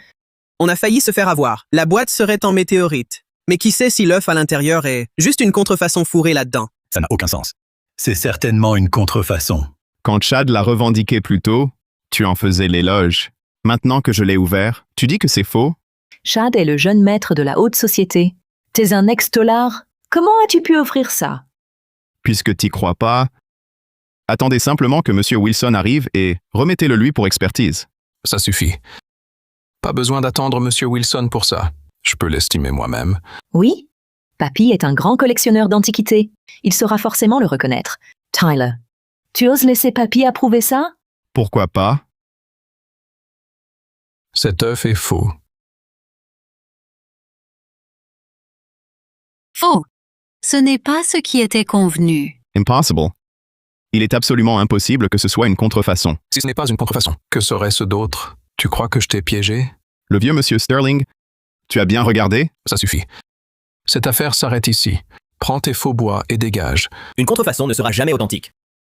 On a failli se faire avoir. La boîte serait en météorite. Mais qui sait si l'œuf à l'intérieur est juste une contrefaçon fourrée là-dedans? Ça n'a aucun sens. C'est certainement une contrefaçon. Quand Chad l'a revendiqué plus tôt, tu en faisais l'éloge. Maintenant que je l'ai ouvert, tu dis que c'est faux? Chad est le jeune maître de la haute société. T'es un ex-tolard. Comment as-tu pu offrir ça? Puisque t'y crois pas, attendez simplement que M. Wilson arrive et remettez-le lui pour expertise. Ça suffit. Pas besoin d'attendre M. Wilson pour ça. Je peux l'estimer moi-même. Oui, Papy est un grand collectionneur d'antiquités. Il saura forcément le reconnaître. Tyler, tu oses laisser Papy approuver ça? Pourquoi pas? Cet œuf est faux. Faux. Ce n'est pas ce qui était convenu. Impossible. Il est absolument impossible que ce soit une contrefaçon. Si ce n'est pas une contrefaçon, que serait-ce d'autre? Tu crois que je t'ai piégé? Le vieux monsieur Sterling, tu as bien regardé? Ça suffit. Cette affaire s'arrête ici. Prends tes faux bois et dégage. Une contrefaçon ne sera jamais authentique.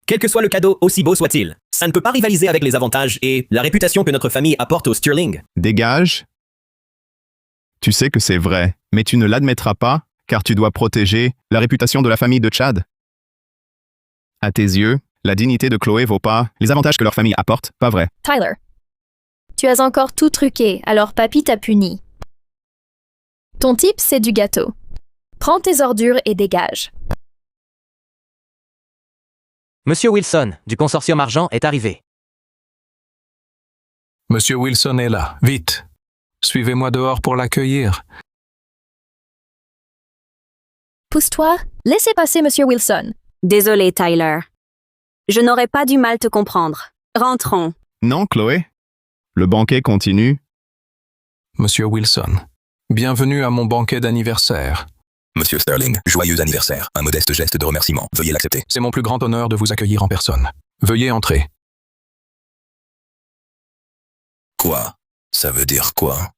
Quel que soit le cadeau, aussi beau soit-il, ça ne peut pas rivaliser avec les avantages et la réputation que notre famille apporte au Sterling. Dégage? Tu sais que c'est vrai, mais tu ne l'admettras pas, car tu dois protéger la réputation de la famille de Chad. À tes yeux, la dignité de Chloé vaut pas les avantages que leur famille apporte, pas vrai? Tyler, tu as encore tout truqué, alors Papy t'a puni. Ton type, c'est du gâteau. Prends tes ordures et dégage. Monsieur Wilson, du consortium argent, est arrivé. Monsieur Wilson est là. Vite. Suivez-moi dehors pour l'accueillir. Pousse-toi, laissez passer Monsieur Wilson. Désolé, Tyler. Je n'aurais pas du mal te comprendre. Rentrons. Non, Chloé? Le banquet continue. Monsieur Wilson, bienvenue à mon banquet d'anniversaire. Monsieur Sterling, joyeux anniversaire. Un modeste geste de remerciement. Veuillez l'accepter. C'est mon plus grand honneur de vous accueillir en personne. Veuillez entrer. Quoi? Ça veut dire quoi?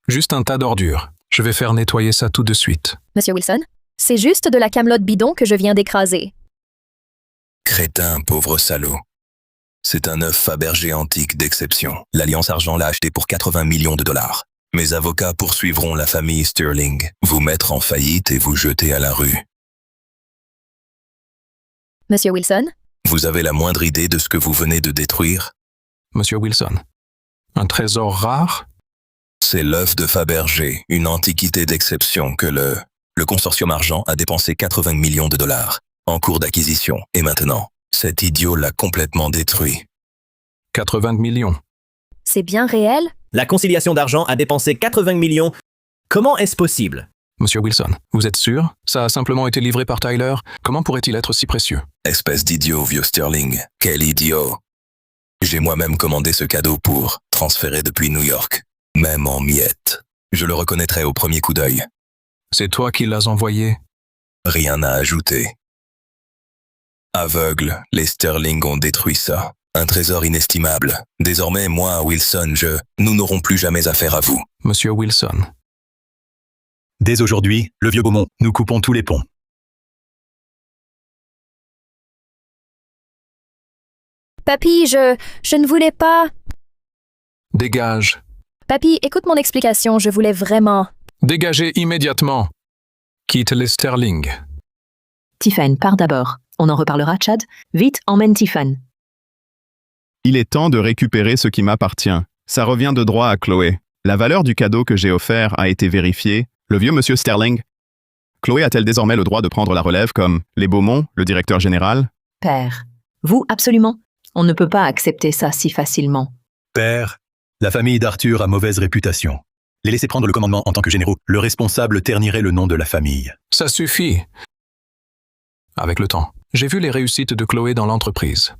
Juste un tas d'ordures. Je vais faire nettoyer ça tout de suite. Monsieur Wilson, c'est juste de la camelote bidon que je viens d'écraser. Crétin, pauvre salaud. C'est un œuf Fabergé antique d'exception. L'Alliance Argent l'a acheté pour 80 millions de dollars. Mes avocats poursuivront la famille Sterling, vous mettre en faillite et vous jeter à la rue. Monsieur Wilson? Vous avez la moindre idée de ce que vous venez de détruire? Monsieur Wilson, un trésor rare? C'est l'œuf de Fabergé, une antiquité d'exception que le consortium argent a dépensé 80 millions de dollars en cours d'acquisition. Et maintenant, cet idiot l'a complètement détruit. 80 millions. C'est bien réel? La conciliation d'argent a dépensé 80 millions. Comment est-ce possible? Monsieur Wilson, vous êtes sûr? Ça a simplement été livré par Tyler. Comment pourrait-il être si précieux? Espèce d'idiot, vieux Sterling. Quel idiot. J'ai moi-même commandé ce cadeau pour transférer depuis New York. Même en miettes. Je le reconnaîtrai au premier coup d'œil. C'est toi qui l'as envoyé? Rien à ajouter. Aveugle, les Sterling ont détruit ça. Un trésor inestimable. Désormais, moi, Wilson, nous n'aurons plus jamais affaire à vous. Monsieur Wilson. Dès aujourd'hui, le vieux Beaumont, nous coupons tous les ponts. Papy, je ne voulais pas... Dégage. Papy, écoute mon explication, je voulais vraiment... Dégagez immédiatement. Quitte les Sterling. Tiffany, pars d'abord. On en reparlera, Chad. Vite, emmène Tiffany. Il est temps de récupérer ce qui m'appartient. Ça revient de droit à Chloé. La valeur du cadeau que j'ai offert a été vérifiée. Le vieux monsieur Sterling. Chloé a-t-elle désormais le droit de prendre la relève comme les Beaumont, le directeur général? Père. Vous, absolument. On ne peut pas accepter ça si facilement. Père, la famille d'Arthur a mauvaise réputation. Les laisser prendre le commandement en tant que généraux, le responsable ternirait le nom de la famille. Ça suffit. Avec le temps, j'ai vu les réussites de Chloé dans l'entreprise.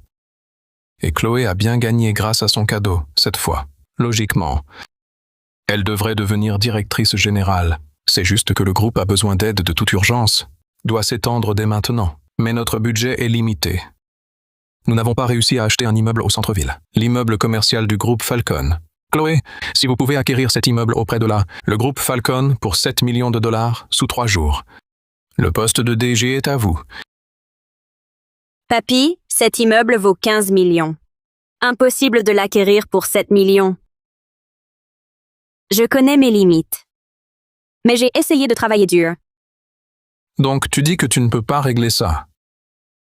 Et Chloé a bien gagné grâce à son cadeau, cette fois. Logiquement, elle devrait devenir directrice générale. C'est juste que le groupe a besoin d'aide de toute urgence. Doit s'étendre dès maintenant. Mais notre budget est limité. Nous n'avons pas réussi à acheter un immeuble au centre-ville. L'immeuble commercial du groupe Falcon. Chloé, si vous pouvez acquérir cet immeuble auprès de le groupe Falcon pour 7 millions de dollars sous 3 jours. Le poste de DG est à vous. Papy, cet immeuble vaut 15 millions. Impossible de l'acquérir pour 7 millions. Je connais mes limites. Mais j'ai essayé de travailler dur. Donc tu dis que tu ne peux pas régler ça.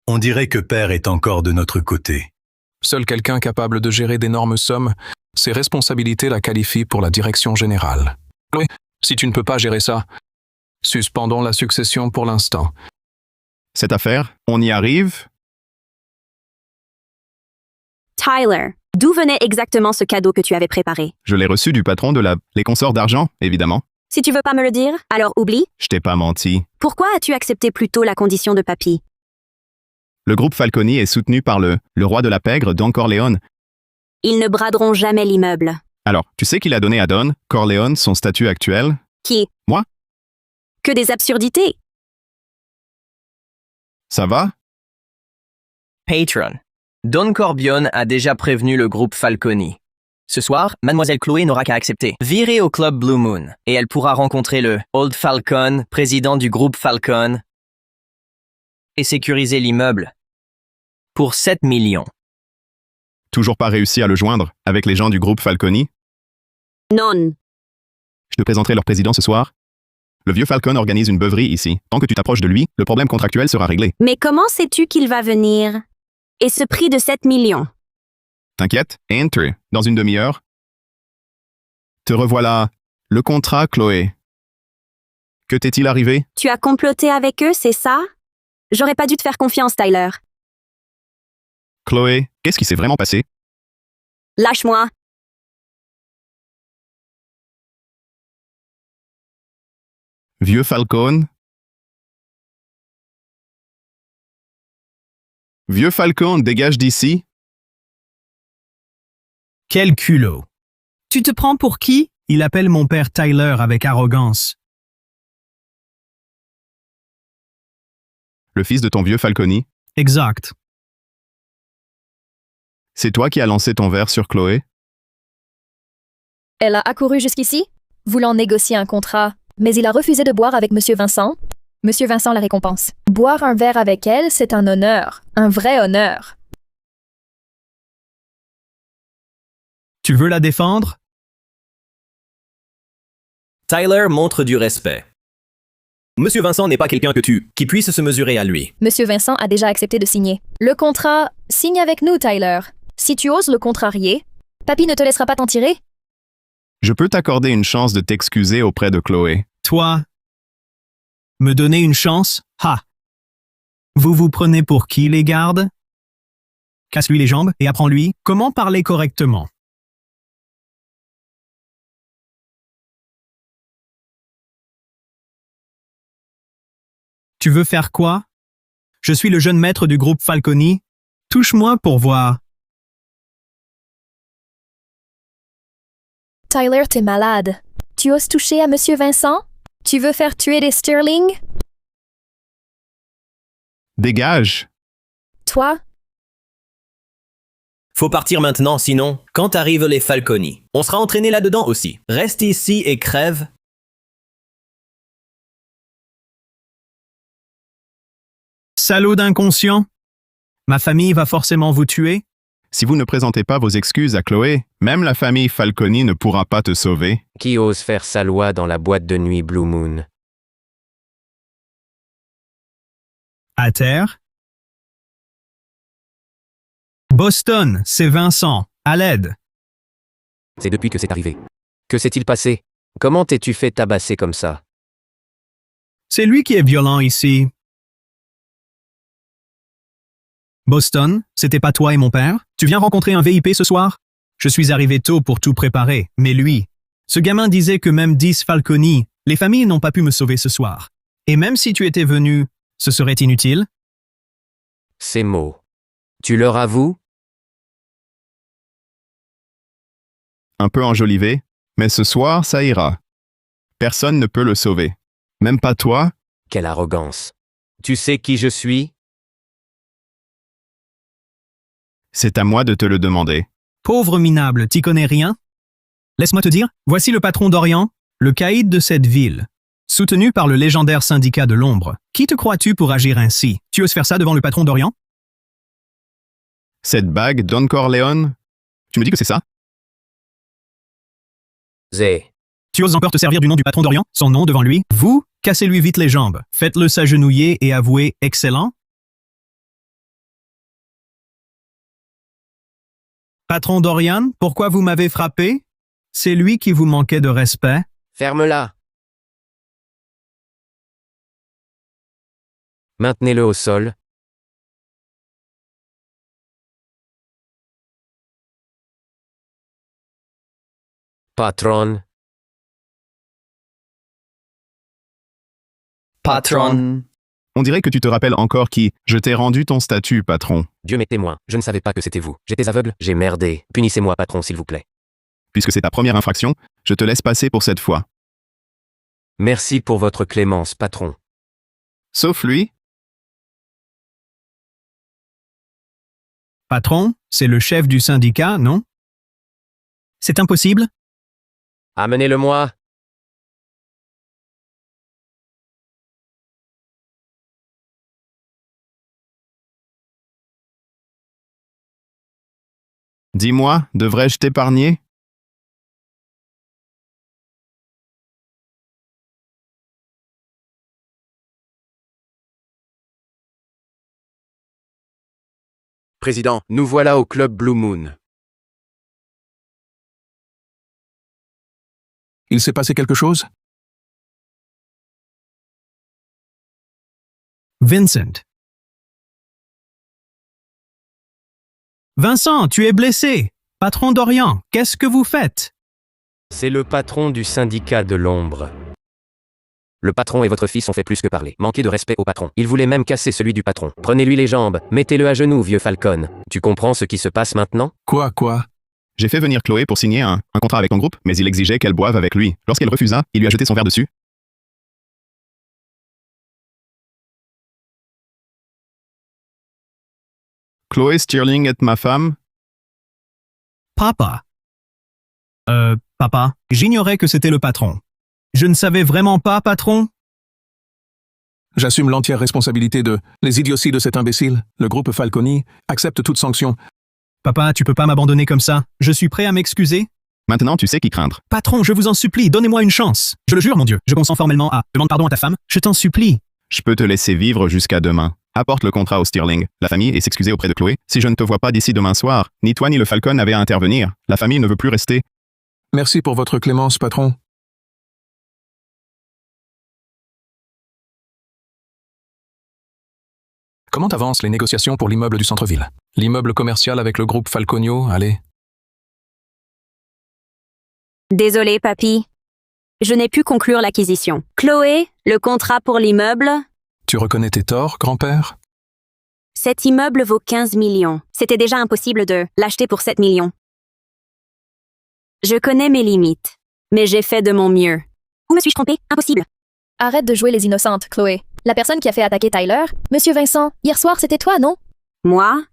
On dirait que Père est encore de notre côté. Seul quelqu'un capable de gérer d'énormes sommes, ses responsabilités la qualifient pour la direction générale. Oui, si tu ne peux pas gérer ça, suspendons la succession pour l'instant. Cette affaire, on y arrive? Tyler, d'où venait exactement ce cadeau que tu avais préparé? Je l'ai reçu du patron de les consorts d'argent, évidemment. Si tu veux pas me le dire, alors oublie. Je t'ai pas menti. Pourquoi as-tu accepté plus tôt la condition de papy? Le groupe Falconi est soutenu par le roi de la pègre, Don Corleone. Ils ne braderont jamais l'immeuble. Alors, tu sais qu'il a donné à Don Corleone son statut actuel? Qui? Moi? Que des absurdités. Ça va? Patron. Don Corleone a déjà prévenu le groupe Falconi. Ce soir, Mademoiselle Chloé n'aura qu'à accepter. Virer au club Blue Moon, et elle pourra rencontrer le Old Falcon, président du groupe Falcon, et sécuriser l'immeuble. Pour 7 millions. Toujours pas réussi à le joindre avec les gens du groupe Falconi? Non. Je te présenterai leur président ce soir. Le vieux Falcon organise une beuverie ici. Tant que tu t'approches de lui, le problème contractuel sera réglé. Mais comment sais-tu qu'il va venir? Et ce prix de 7 millions? T'inquiète, enter, dans une demi-heure. Te revoilà. Le contrat, Chloé. Que t'est-il arrivé? Tu as comploté avec eux, c'est ça? J'aurais pas dû te faire confiance, Tyler. Chloé, qu'est-ce qui s'est vraiment passé? Lâche-moi. Vieux Falcon? Vieux Falcon, dégage d'ici. Quel culot. Tu te prends pour qui? Il appelle mon père Tyler avec arrogance. Le fils de ton vieux Falconi? Exact. C'est toi qui as lancé ton verre sur Chloé? Elle a accouru jusqu'ici, voulant négocier un contrat, mais il a refusé de boire avec Monsieur Vincent. Monsieur Vincent la récompense. Boire un verre avec elle, c'est un honneur, un vrai honneur. Tu veux la défendre? Tyler montre du respect. Monsieur Vincent n'est pas quelqu'un qui puisse se mesurer à lui. Monsieur Vincent a déjà accepté de signer. Le contrat, signe avec nous, Tyler. Si tu oses le contrarier, papy ne te laissera pas t'en tirer. Je peux t'accorder une chance de t'excuser auprès de Chloé. Toi? Me donner une chance? Ha! Vous vous prenez pour qui, les gardes? Casse-lui les jambes et apprends-lui comment parler correctement. Tu veux faire quoi? Je suis le jeune maître du groupe Falconi. Touche-moi pour voir. Tyler, t'es malade. Tu oses toucher à Monsieur Vincent? Tu veux faire tuer des Sterling? Dégage! Toi? Faut partir maintenant, sinon, quand arrivent les Falconi, on sera entraîné là-dedans aussi. Reste ici et crève. Salaud d'inconscient! Ma famille va forcément vous tuer? Si vous ne présentez pas vos excuses à Chloé, même la famille Falconi ne pourra pas te sauver. Qui ose faire sa loi dans la boîte de nuit Blue Moon? À terre? Boston, c'est Vincent. À l'aide. C'est depuis que c'est arrivé. Que s'est-il passé? Comment t'es-tu fait tabasser comme ça? C'est lui qui est violent ici. Boston, c'était pas toi et mon père? Tu viens rencontrer un VIP ce soir? Je suis arrivé tôt pour tout préparer, mais lui, ce gamin disait que même 10 Falconi, les familles n'ont pas pu me sauver ce soir. Et même si tu étais venu, ce serait inutile? Ces mots. Tu leur avoues? Un peu enjolivé, mais ce soir, ça ira. Personne ne peut le sauver. Même pas toi? Quelle arrogance. Tu sais qui je suis? C'est à moi de te le demander. Pauvre minable, t'y connais rien? Laisse-moi te dire, voici le patron d'Orient, le caïd de cette ville. Soutenu par le légendaire syndicat de l'ombre. Qui te crois-tu pour agir ainsi? Tu oses faire ça devant le patron d'Orient? Cette bague, Don Corleone? Tu me dis que c'est ça? Zé. Tu oses encore te servir du nom du patron d'Orient, son nom devant lui? Vous, cassez-lui vite les jambes. Faites-le s'agenouiller et avouez « excellent ». Patron Dorian, pourquoi vous m'avez frappé? C'est lui qui vous manquait de respect. Ferme-la. Maintenez-le au sol. Patron. Patron. On dirait que tu te rappelles encore qui. Je t'ai rendu ton statut, patron. Dieu m'est témoin, je ne savais pas que c'était vous. J'étais aveugle, j'ai merdé. Punissez-moi, patron, s'il vous plaît. Puisque c'est ta première infraction, je te laisse passer pour cette fois. Merci pour votre clémence, patron. Sauf lui. Patron, c'est le chef du syndicat, non? C'est impossible? Amenez-le-moi. Dis-moi, devrais-je t'épargner? Président, nous voilà au club Blue Moon. Il s'est passé quelque chose? Vincent. Vincent, tu es blessé. Patron d'Orient, qu'est-ce que vous faites? C'est le patron du syndicat de l'ombre. Le patron et votre fils ont fait plus que parler. Manquez de respect au patron. Il voulait même casser celui du patron. Prenez-lui les jambes, mettez-le à genoux, vieux Falcon. Tu comprends ce qui se passe maintenant? Quoi? J'ai fait venir Chloé pour signer un contrat avec ton groupe, mais il exigeait qu'elle boive avec lui. Lorsqu'elle refusa, il lui a jeté son verre dessus. Chloé Stirling est ma femme? Papa. Papa, j'ignorais que c'était le patron. Je ne savais vraiment pas, patron. J'assume l'entière responsabilité de les idioties de cet imbécile. Le groupe Falconi accepte toute sanction. Papa, tu peux pas m'abandonner comme ça. Je suis prêt à m'excuser. Maintenant, tu sais qui craindre. Patron, je vous en supplie, donnez-moi une chance. Je le jure, mon Dieu. Je consens formellement à... Demande pardon à ta femme. Je t'en supplie. Je peux te laisser vivre jusqu'à demain. Apporte le contrat au Stirling, la famille, et s'excuser auprès de Chloé. Si je ne te vois pas d'ici demain soir, ni toi ni le Falcon n'avaient à intervenir. La famille ne veut plus rester. Merci pour votre clémence, patron. Comment avancent les négociations pour l'immeuble du centre-ville? L'immeuble commercial avec le groupe Falconio, allez. Désolé, papy. Je n'ai pu conclure l'acquisition. Chloé, le contrat pour l'immeuble? Tu reconnais tes torts, grand-père? Cet immeuble vaut 15 millions. C'était déjà impossible de l'acheter pour 7 millions. Je connais mes limites, mais j'ai fait de mon mieux. Où me suis-je trompée? Impossible. Arrête de jouer les innocentes, Chloé. La personne qui a fait attaquer Tyler, Monsieur Vincent, hier soir c'était toi, non? Moi?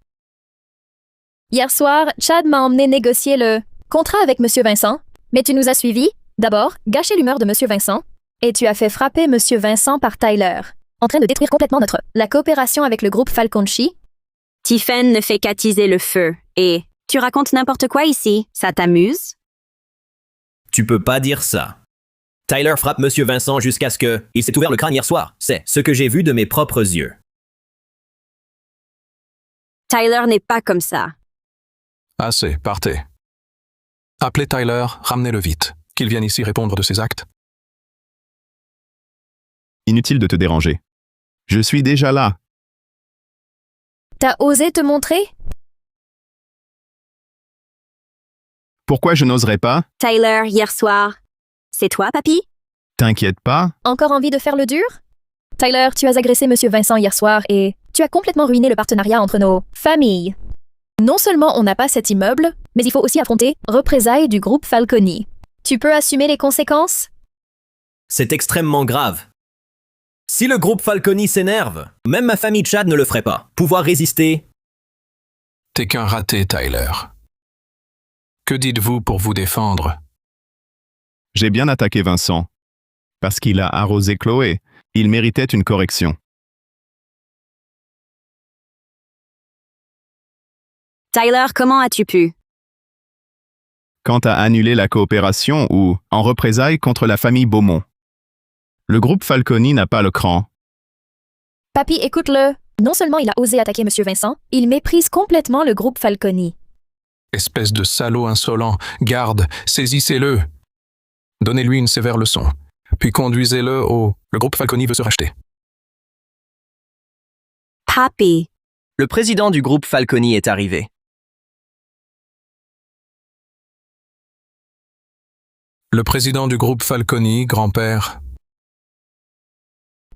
Hier soir, Chad m'a emmené négocier le contrat avec Monsieur Vincent, mais tu nous as suivis. D'abord, gâché l'humeur de Monsieur Vincent, et tu as fait frapper Monsieur Vincent par Tyler, en train de détruire complètement la coopération avec le groupe Falconchi. Tiffen ne fait qu'attiser le feu, et tu racontes n'importe quoi ici. Ça t'amuse? Tu peux pas dire ça. Tyler frappe Monsieur Vincent jusqu'à ce que... Il s'est ouvert le crâne hier soir. C'est ce que j'ai vu de mes propres yeux. Tyler n'est pas comme ça. Assez, partez. Appelez Tyler, ramenez-le vite. Qu'il vienne ici répondre de ses actes. Inutile de te déranger. Je suis déjà là. T'as osé te montrer? Pourquoi je n'oserais pas? Tyler, hier soir. C'est toi, papy? T'inquiète pas. Encore envie de faire le dur? Tyler, tu as agressé Monsieur Vincent hier soir et tu as complètement ruiné le partenariat entre nos familles. Non seulement on n'a pas cet immeuble, mais il faut aussi affronter représailles du groupe Falconi. Tu peux assumer les conséquences? C'est extrêmement grave. Si le groupe Falconi s'énerve, même ma famille Chad ne le ferait pas. Pouvoir résister... T'es qu'un raté, Tyler. Que dites-vous pour vous défendre? J'ai bien attaqué Vincent. Parce qu'il a arrosé Chloé. Il méritait une correction. Tyler, comment as-tu pu? Quant à annuler la coopération ou en représailles contre la famille Beaumont. Le groupe Falconi n'a pas le cran. Papy, écoute-le. Non seulement il a osé attaquer Monsieur Vincent, il méprise complètement le groupe Falconi. Espèce de salaud insolent, garde, saisissez-le. Donnez-lui une sévère leçon, puis conduisez-le au... Le groupe Falconi veut se racheter. Papy. Le président du groupe Falconi est arrivé. Le président du groupe Falconi, grand-père.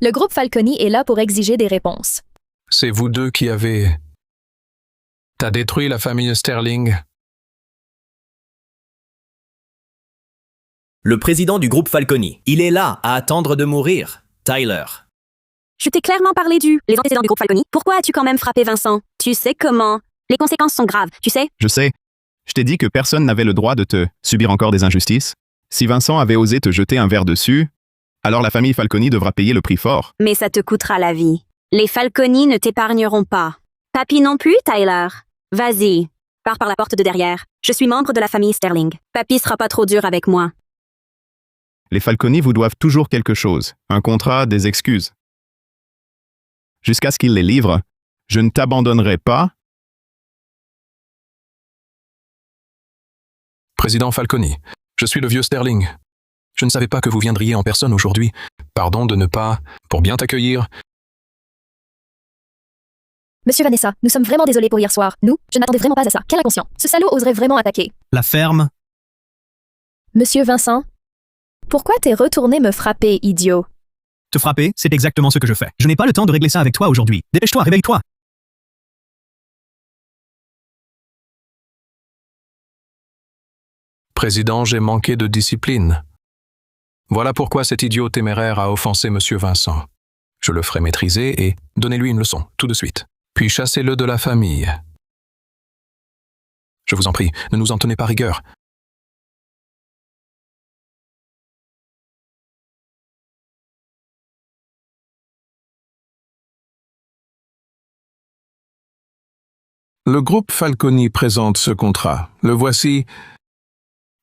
Le groupe Falconi est là pour exiger des réponses. C'est vous deux qui avez... T'as détruit la famille Sterling. Le président du groupe Falconi, il est là à attendre de mourir. Tyler. Je t'ai clairement parlé les antécédents du groupe Falconi. Pourquoi as-tu quand même frappé Vincent? Tu sais comment? Les conséquences sont graves, tu sais? Je sais. Je t'ai dit que personne n'avait le droit de te subir encore des injustices. Si Vincent avait osé te jeter un verre dessus, alors la famille Falconi devra payer le prix fort. Mais ça te coûtera la vie. Les Falconi ne t'épargneront pas. Papy non plus, Tyler. Vas-y, pars par la porte de derrière. Je suis membre de la famille Sterling. Papy sera pas trop dur avec moi. Les Falconi vous doivent toujours quelque chose. Un contrat, des excuses. Jusqu'à ce qu'ils les livrent, je ne t'abandonnerai pas. Président Falconi, je suis le vieux Sterling. Je ne savais pas que vous viendriez en personne aujourd'hui. Pardon de ne pas, pour bien t'accueillir. Monsieur Vanessa, nous sommes vraiment désolés pour hier soir. Je ne m'attendais vraiment pas à ça. Quel inconscient. Ce salaud oserait vraiment attaquer. La ferme. Monsieur Vincent, pourquoi t'es retourné me frapper, idiot? Te frapper, c'est exactement ce que je fais. Je n'ai pas le temps de régler ça avec toi aujourd'hui. Dépêche-toi, réveille-toi. Président, j'ai manqué de discipline. Voilà pourquoi cet idiot téméraire a offensé Monsieur Vincent. Je le ferai maîtriser et donnez-lui une leçon, tout de suite. Puis chassez-le de la famille. Je vous en prie, ne nous en tenez pas rigueur. Le groupe Falconi présente ce contrat. Le voici.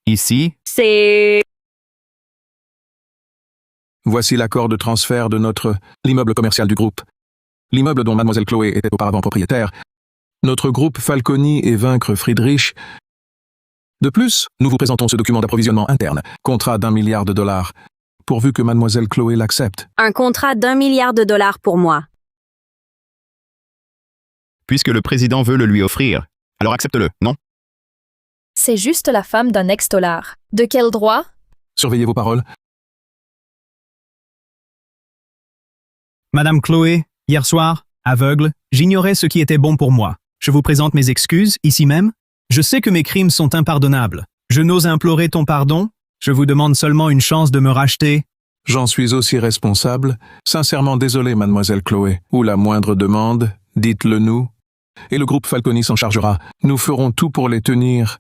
Ici. C'est... Voici l'accord de transfert de l'immeuble commercial du groupe. L'immeuble dont Mademoiselle Chloé était auparavant propriétaire. Notre groupe Falconi est vaincre Friedrich. De plus, nous vous présentons ce document d'approvisionnement interne, contrat d'1 milliard de dollars, pourvu que Mademoiselle Chloé l'accepte. Un contrat d'1 milliard de dollars pour moi. Puisque le président veut le lui offrir, alors accepte-le, non? C'est juste la femme d'un ex-dollar. De quel droit? Surveillez vos paroles. Madame Chloé, hier soir, aveugle, j'ignorais ce qui était bon pour moi. Je vous présente mes excuses, ici même. Je sais que mes crimes sont impardonnables. Je n'ose implorer ton pardon. Je vous demande seulement une chance de me racheter. J'en suis aussi responsable. Sincèrement désolé, Mademoiselle Chloé. Ou la moindre demande, dites-le nous. Et le groupe Falconi s'en chargera. Nous ferons tout pour les tenir.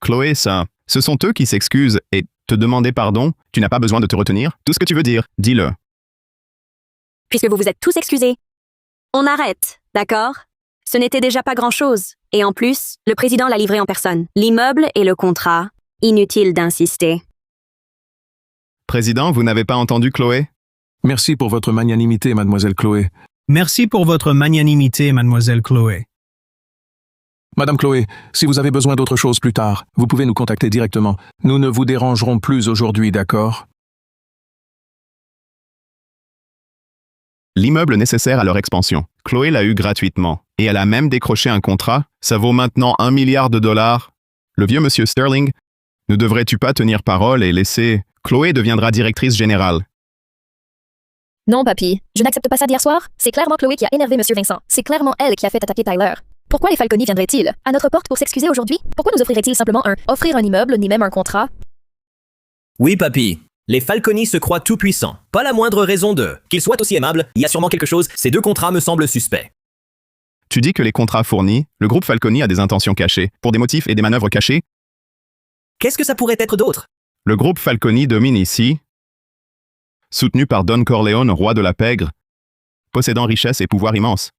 Chloé, ce sont eux qui s'excusent et te demander pardon. Tu n'as pas besoin de te retenir. Tout ce que tu veux dire, dis-le. Puisque vous vous êtes tous excusés. On arrête, d'accord? Ce n'était déjà pas grand-chose. Et en plus, le président l'a livré en personne. L'immeuble et le contrat. Inutile d'insister. Président, vous n'avez pas entendu Chloé? Merci pour votre magnanimité, Mademoiselle Chloé. Merci pour votre magnanimité, Mademoiselle Chloé. Madame Chloé, si vous avez besoin d'autre chose plus tard, vous pouvez nous contacter directement. Nous ne vous dérangerons plus aujourd'hui, d'accord? L'immeuble nécessaire à leur expansion. Chloé l'a eu gratuitement. Et elle a même décroché un contrat. Ça vaut maintenant 1 milliard de dollars. Le vieux monsieur Sterling, ne devrais-tu pas tenir parole et laisser... Chloé deviendra directrice générale. Non, papy. Je n'accepte pas ça d'hier soir. C'est clairement Chloé qui a énervé Monsieur Vincent. C'est clairement elle qui a fait attaquer Tyler. Pourquoi les Falconi viendraient-ils à notre porte pour s'excuser aujourd'hui? Pourquoi nous offriraient-ils simplement offrir un immeuble, ni même un contrat? Oui, papy. Les Falconi se croient tout-puissants. Pas la moindre raison qu'ils soient aussi aimables. Il y a sûrement quelque chose. Ces deux contrats me semblent suspects. Tu dis que les contrats fournis, le groupe Falconi a des intentions cachées, pour des motifs et des manœuvres cachées? Qu'est-ce que ça pourrait être d'autre? Le groupe Falconi domine ici, soutenu par Don Corleone, roi de la pègre, possédant richesse et pouvoir immense.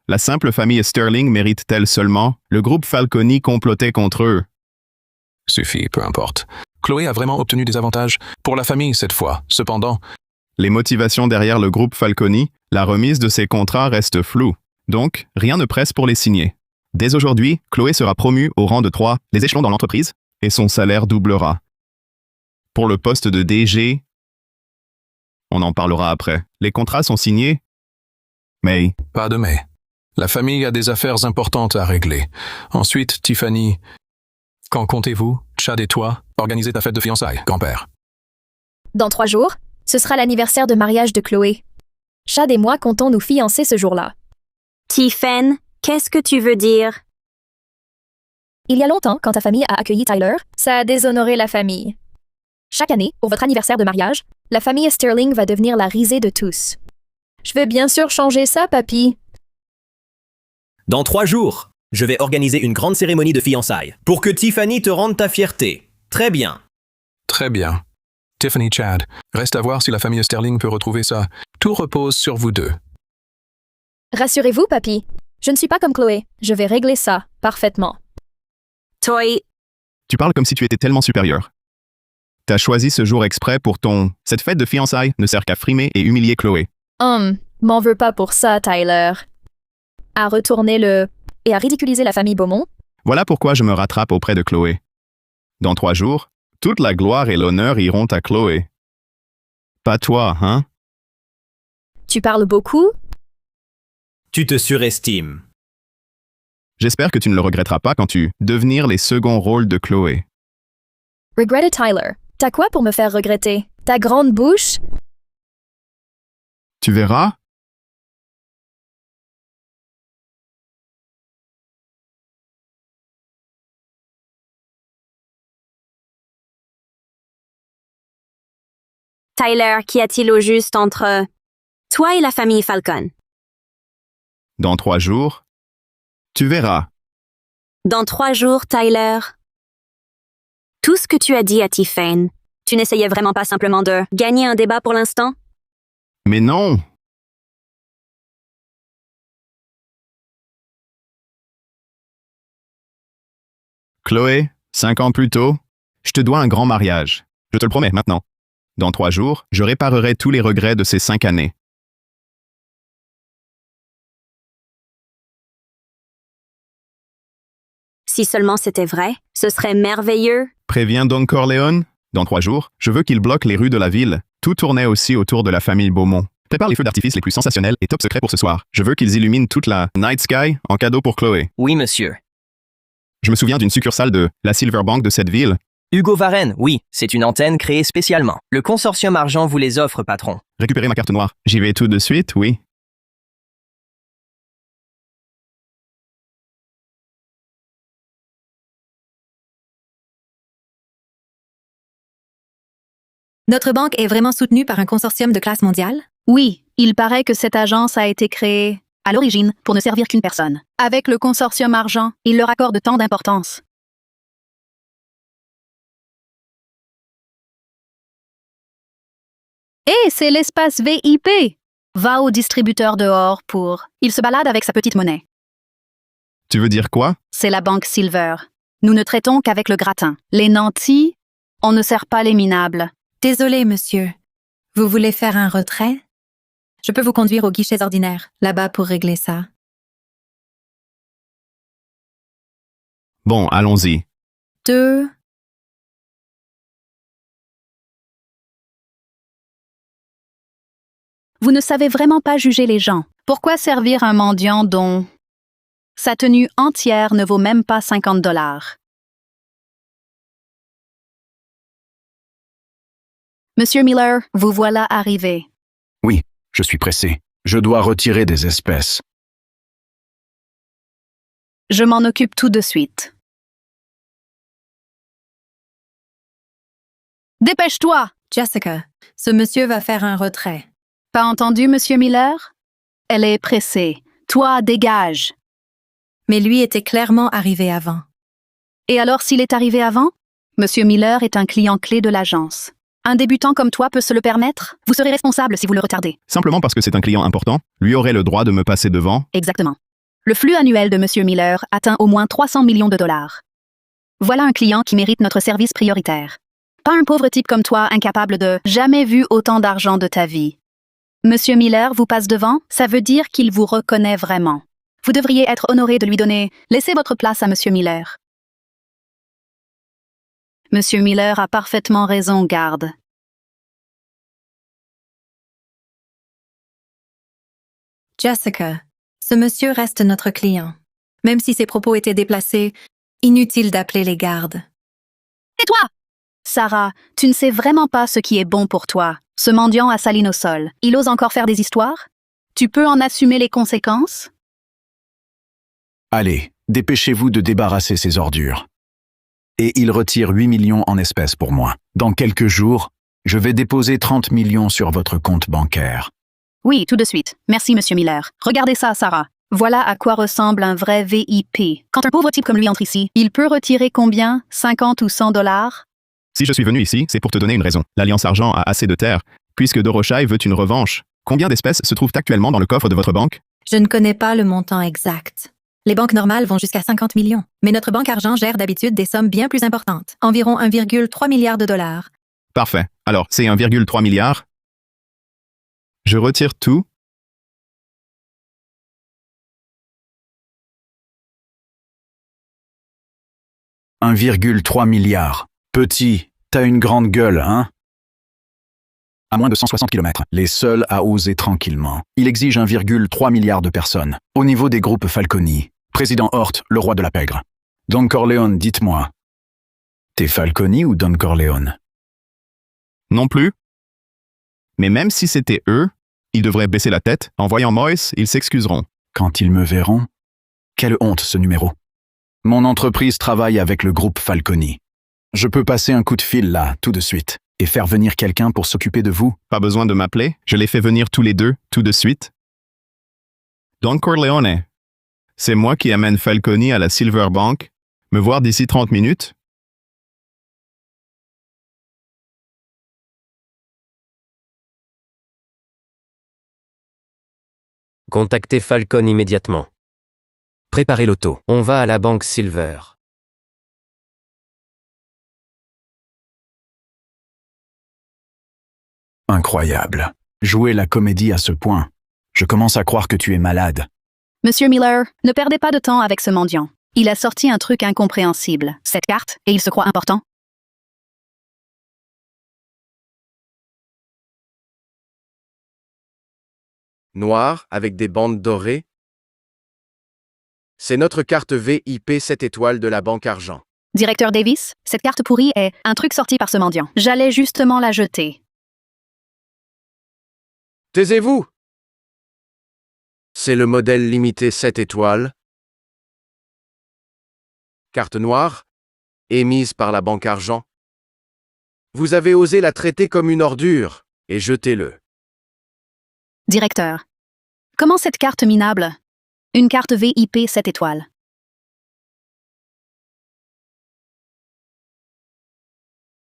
La simple famille Sterling mérite-t-elle seulement? Le groupe Falconi complotait contre eux. Suffit, peu importe. Chloé a vraiment obtenu des avantages pour la famille cette fois. Cependant, les motivations derrière le groupe Falconi, la remise de ces contrats reste floue. Donc, rien ne presse pour les signer. Dès aujourd'hui, Chloé sera promue au rang de 3, les échelons dans l'entreprise, et son salaire doublera. Pour le poste de DG, on en parlera après. Les contrats sont signés. Mais... Pas de mais. La famille a des affaires importantes à régler. Ensuite, Tiffany, quand comptez-vous, Chad et toi, organiser ta fête de fiançailles, grand-père? Dans 3 jours? Ce sera l'anniversaire de mariage de Chloé. Chad et moi comptons nous fiancer ce jour-là. Tiffen, qu'est-ce que tu veux dire? Il y a longtemps, quand ta famille a accueilli Tyler, ça a déshonoré la famille. Chaque année, pour votre anniversaire de mariage, la famille Sterling va devenir la risée de tous. Je vais bien sûr changer ça, papy. Dans 3 jours, je vais organiser une grande cérémonie de fiançailles pour que Tiffany te rende ta fierté. Très bien. Très bien. Tiffany, Chad, reste à voir si la famille Sterling peut retrouver ça. Tout repose sur vous deux. Rassurez-vous, papy. Je ne suis pas comme Chloé. Je vais régler ça parfaitement. Toi, Tu parles comme si tu étais tellement supérieur. T'as choisi ce jour exprès pour ton... Cette fête de fiançailles ne sert qu'à frimer et humilier Chloé. M'en veux pas pour ça, Tyler. À retourner et à ridiculiser la famille Beaumont? Voilà pourquoi je me rattrape auprès de Chloé. Dans 3 jours, toute la gloire et l'honneur iront à Chloé. Pas toi, hein? Tu parles beaucoup? Tu te surestimes. J'espère que tu ne le regretteras pas quand tu devenir les seconds rôles de Chloé. Regretted Tyler. T'as quoi pour me faire regretter? Ta grande bouche? Tu verras? Tyler, qu'y a-t-il au juste entre toi et la famille Falcon? Dans 3 jours, tu verras. Dans 3 jours, Tyler. Tout ce que tu as dit à Tiffen, tu n'essayais vraiment pas simplement de gagner un débat pour l'instant? Mais non! Chloé, 5 ans plus tôt, je te dois un grand mariage. Je te le promets maintenant. Dans 3 jours, je réparerai tous les regrets de ces 5 années. Si seulement c'était vrai, ce serait merveilleux. Préviens Don Corleone. Dans 3 jours, je veux qu'il bloque les rues de la ville. Tout tournait aussi autour de la famille Beaumont. Prépare les feux d'artifice les plus sensationnels et top secrets pour ce soir. Je veux qu'ils illuminent toute la Night Sky en cadeau pour Chloé. Oui, monsieur. Je me souviens d'une succursale de la Silver Bank de cette ville. Hugo Varenne, oui, c'est une antenne créée spécialement. Le consortium argent vous les offre, patron. Récupérez ma carte noire. J'y vais tout de suite, oui. Notre banque est vraiment soutenue par un consortium de classe mondiale? Oui, il paraît que cette agence a été créée, à l'origine, pour ne servir qu'une personne. Avec le consortium argent, il leur accorde tant d'importance. Hé, c'est l'espace VIP! Va au distributeur dehors pour... Il se balade avec sa petite monnaie. Tu veux dire quoi? C'est la banque Silver. Nous ne traitons qu'avec le gratin. Les nantis, on ne sert pas les minables. Désolé, monsieur. Vous voulez faire un retrait? Je peux vous conduire aux guichets ordinaires, là-bas pour régler ça. Bon, allons-y. 2. Vous ne savez vraiment pas juger les gens. Pourquoi servir un mendiant dont sa tenue entière ne vaut même pas 50 $? Monsieur Miller, vous voilà arrivé. Oui, je suis pressé. Je dois retirer des espèces. Je m'en occupe tout de suite. Dépêche-toi! Jessica, ce monsieur va faire un retrait. Pas entendu, Monsieur Miller? Elle est pressée. Toi, dégage. Mais lui était clairement arrivé avant. Et alors s'il est arrivé avant? Monsieur Miller est un client clé de l'agence. Un débutant comme toi peut se le permettre? Vous serez responsable si vous le retardez. Simplement parce que c'est un client important, lui aurait le droit de me passer devant. Exactement. Le flux annuel de Monsieur Miller atteint au moins 300 millions de $. Voilà un client qui mérite notre service prioritaire. Pas un pauvre type comme toi, incapable de jamais vu autant d'argent de ta vie. Monsieur Miller vous passe devant, ça veut dire qu'il vous reconnaît vraiment. Vous devriez être honoré de lui donner « Laissez votre place à Monsieur Miller ». Monsieur Miller a parfaitement raison, garde. Jessica, ce monsieur reste notre client. Même si ses propos étaient déplacés, inutile d'appeler les gardes. Et toi? Sarah, tu ne sais vraiment pas ce qui est bon pour toi. Ce mendiant a sali nos sols. Il ose encore faire des histoires? Tu peux en assumer les conséquences? Allez, dépêchez-vous de débarrasser ces ordures. Et il retire 8 millions en espèces pour moi. Dans quelques jours, je vais déposer 30 millions sur votre compte bancaire. Oui, tout de suite. Merci, Monsieur Miller. Regardez ça, Sarah. Voilà à quoi ressemble un vrai VIP. Quand un pauvre type comme lui entre ici, il peut retirer combien? 50 ou 100 dollars? Si je suis venu ici, c'est pour te donner une raison. L'Alliance Argent a assez de terres. Puisque Doroshai veut une revanche, combien d'espèces se trouvent actuellement dans le coffre de votre banque? Je ne connais pas le montant exact. Les banques normales vont jusqu'à 50 millions, mais notre banque argent gère d'habitude des sommes bien plus importantes, environ 1,3 milliard de dollars. Parfait. Alors, c'est 1,3 milliard? Je retire tout. « 1,3 milliard. Petit, t'as une grande gueule, hein? À moins de 160 km, les seuls à oser tranquillement. Il exige 1,3 milliard de personnes. Au niveau des groupes Falconi, Président Hort, le roi de la pègre. Don Corleone, dites-moi. T'es Falconi ou Don Corleone? Non plus. Mais même si c'était eux, ils devraient baisser la tête. En voyant Moïse, ils s'excuseront. Quand ils me verront? Quelle honte ce numéro. Mon entreprise travaille avec le groupe Falconi. Je peux passer un coup de fil là, tout de suite, et faire venir quelqu'un pour s'occuper de vous. Pas besoin de m'appeler, je les fais venir tous les deux, tout de suite. Don Corleone, c'est moi qui amène Falconi à la Silver Bank. Me voir d'ici 30 minutes? Contactez Falcon immédiatement. Préparez l'auto. On va à la banque Silver. Incroyable. Jouer la comédie à ce point. Je commence à croire que tu es malade. Monsieur Miller, ne perdez pas de temps avec ce mendiant. Il a sorti un truc incompréhensible, cette carte, et il se croit important. Noir, avec des bandes dorées. C'est notre carte VIP 7 étoiles de la Banque Argent. Directeur Davis, cette carte pourrie est un truc sorti par ce mendiant. J'allais justement la jeter. Taisez-vous! C'est le modèle limité 7 étoiles. Carte noire, émise par la Banque Argent. Vous avez osé la traiter comme une ordure, et jetez-le. Directeur. Comment cette carte minable? Une carte VIP 7 étoiles.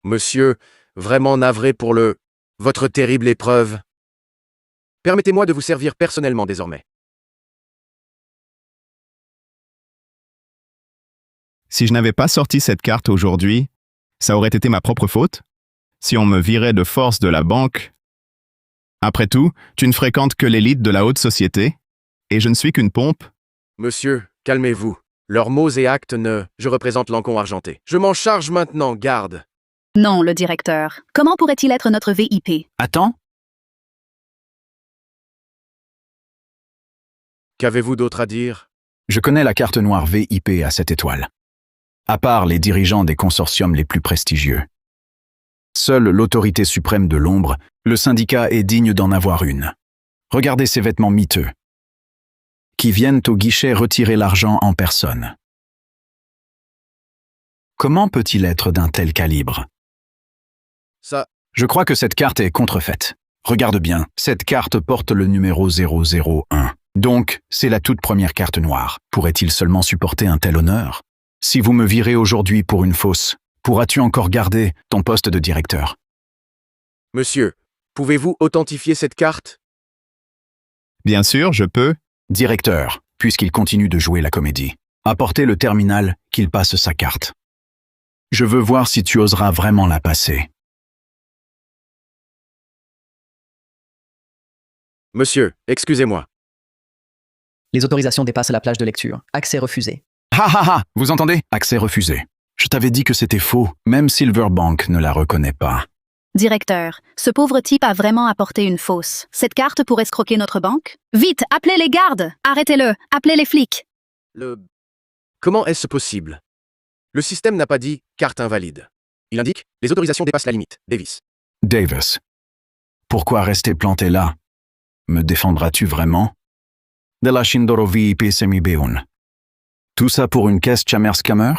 Monsieur, vraiment navré pour votre terrible épreuve. Permettez-moi de vous servir personnellement désormais. Si je n'avais pas sorti cette carte aujourd'hui, ça aurait été ma propre faute? Si on me virait de force de la banque? Après tout, tu ne fréquentes que l'élite de la haute société, et je ne suis qu'une pompe. Monsieur, calmez-vous. Leurs mots et actes Je représente l'encon argenté. Je m'en charge maintenant, garde. Non, le directeur. Comment pourrait-il être notre VIP? Attends. Qu'avez-vous d'autre à dire? Je connais la carte noire VIP à 7 étoiles. À part les dirigeants des consortiums les plus prestigieux. Seule l'autorité suprême de l'ombre, le syndicat est digne d'en avoir une. Regardez ces vêtements miteux. Qui viennent au guichet retirer l'argent en personne. Comment peut-il être d'un tel calibre? Ça. Je crois que cette carte est contrefaite. Regarde bien, cette carte porte le numéro 001. Donc, c'est la toute première carte noire. Pourrait-il seulement supporter un tel honneur? Si vous me virez aujourd'hui pour une fausse, pourras-tu encore garder ton poste de directeur? Monsieur, pouvez-vous authentifier cette carte? Bien sûr, je peux. Directeur, puisqu'il continue de jouer la comédie, apportez le terminal qu'il passe sa carte. Je veux voir si tu oseras vraiment la passer. Monsieur, excusez-moi. Les autorisations dépassent la plage de lecture. Accès refusé. Ha ha ha! Vous entendez? Accès refusé. Je t'avais dit que c'était faux. Même Silverbank ne la reconnaît pas. Directeur, ce pauvre type a vraiment apporté une fausse. Cette carte pour escroquer notre banque? Vite, appelez les gardes! Arrêtez-le! Appelez les flics! Comment est-ce possible? Le système n'a pas dit « carte invalide ». Il indique « les autorisations dépassent la limite ». Davis. Davis. Pourquoi rester planté là? Me défendras-tu vraiment? De la Shindoro VIP Semibeun. Tout ça pour une caisse Chammer Scammer?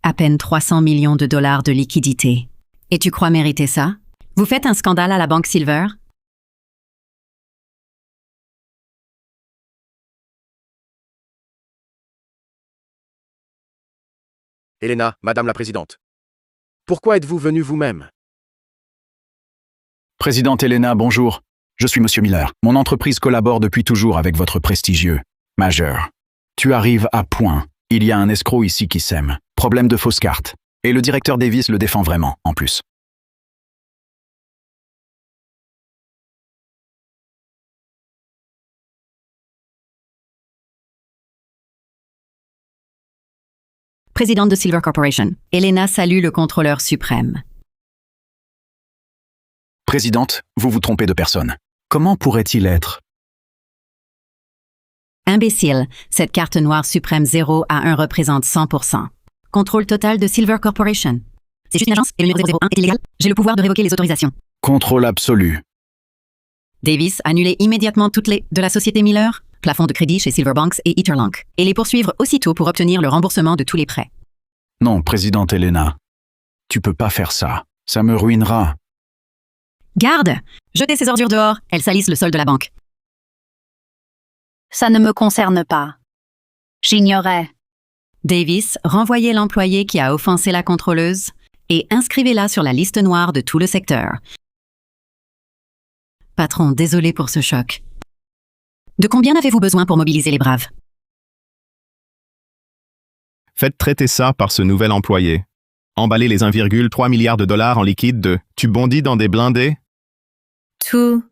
À peine 300 millions de dollars de liquidités. Et tu crois mériter ça? Vous faites un scandale à la banque Silver? Elena, Madame la Présidente. Pourquoi êtes-vous venue vous-même? Présidente Elena, bonjour. Je suis Monsieur Miller. Mon entreprise collabore depuis toujours avec votre prestigieux majeur. Tu arrives à point. Il y a un escroc ici qui sème. Problème de fausse carte. Et le directeur Davis le défend vraiment, en plus. Présidente de Silver Corporation, Elena salue le contrôleur suprême. Présidente, vous vous trompez de personne. Comment pourrait-il être? Imbécile, cette carte noire suprême 0 à 1 représente 100%. Contrôle total de Silver Corporation. C'est juste une agence et le numéro 001 est illégal. J'ai le pouvoir de révoquer les autorisations. Contrôle absolu. Davis, annulez immédiatement toutes les de la société Miller, plafond de crédit chez Silverbanks et Etherlink, et les poursuivre aussitôt pour obtenir le remboursement de tous les prêts. Non, Présidente Elena. Tu peux pas faire ça. Ça me ruinera. Garde! Jetez ces ordures dehors, elles salissent le sol de la banque. Ça ne me concerne pas. J'ignorais. Davis, renvoyez l'employé qui a offensé la contrôleuse et inscrivez-la sur la liste noire de tout le secteur. Patron, désolé pour ce choc. De combien avez-vous besoin pour mobiliser les braves? Faites traiter ça par ce nouvel employé. Emballez les 1,3 milliard de dollars en liquide de « Tu bondis dans des blindés » Tout.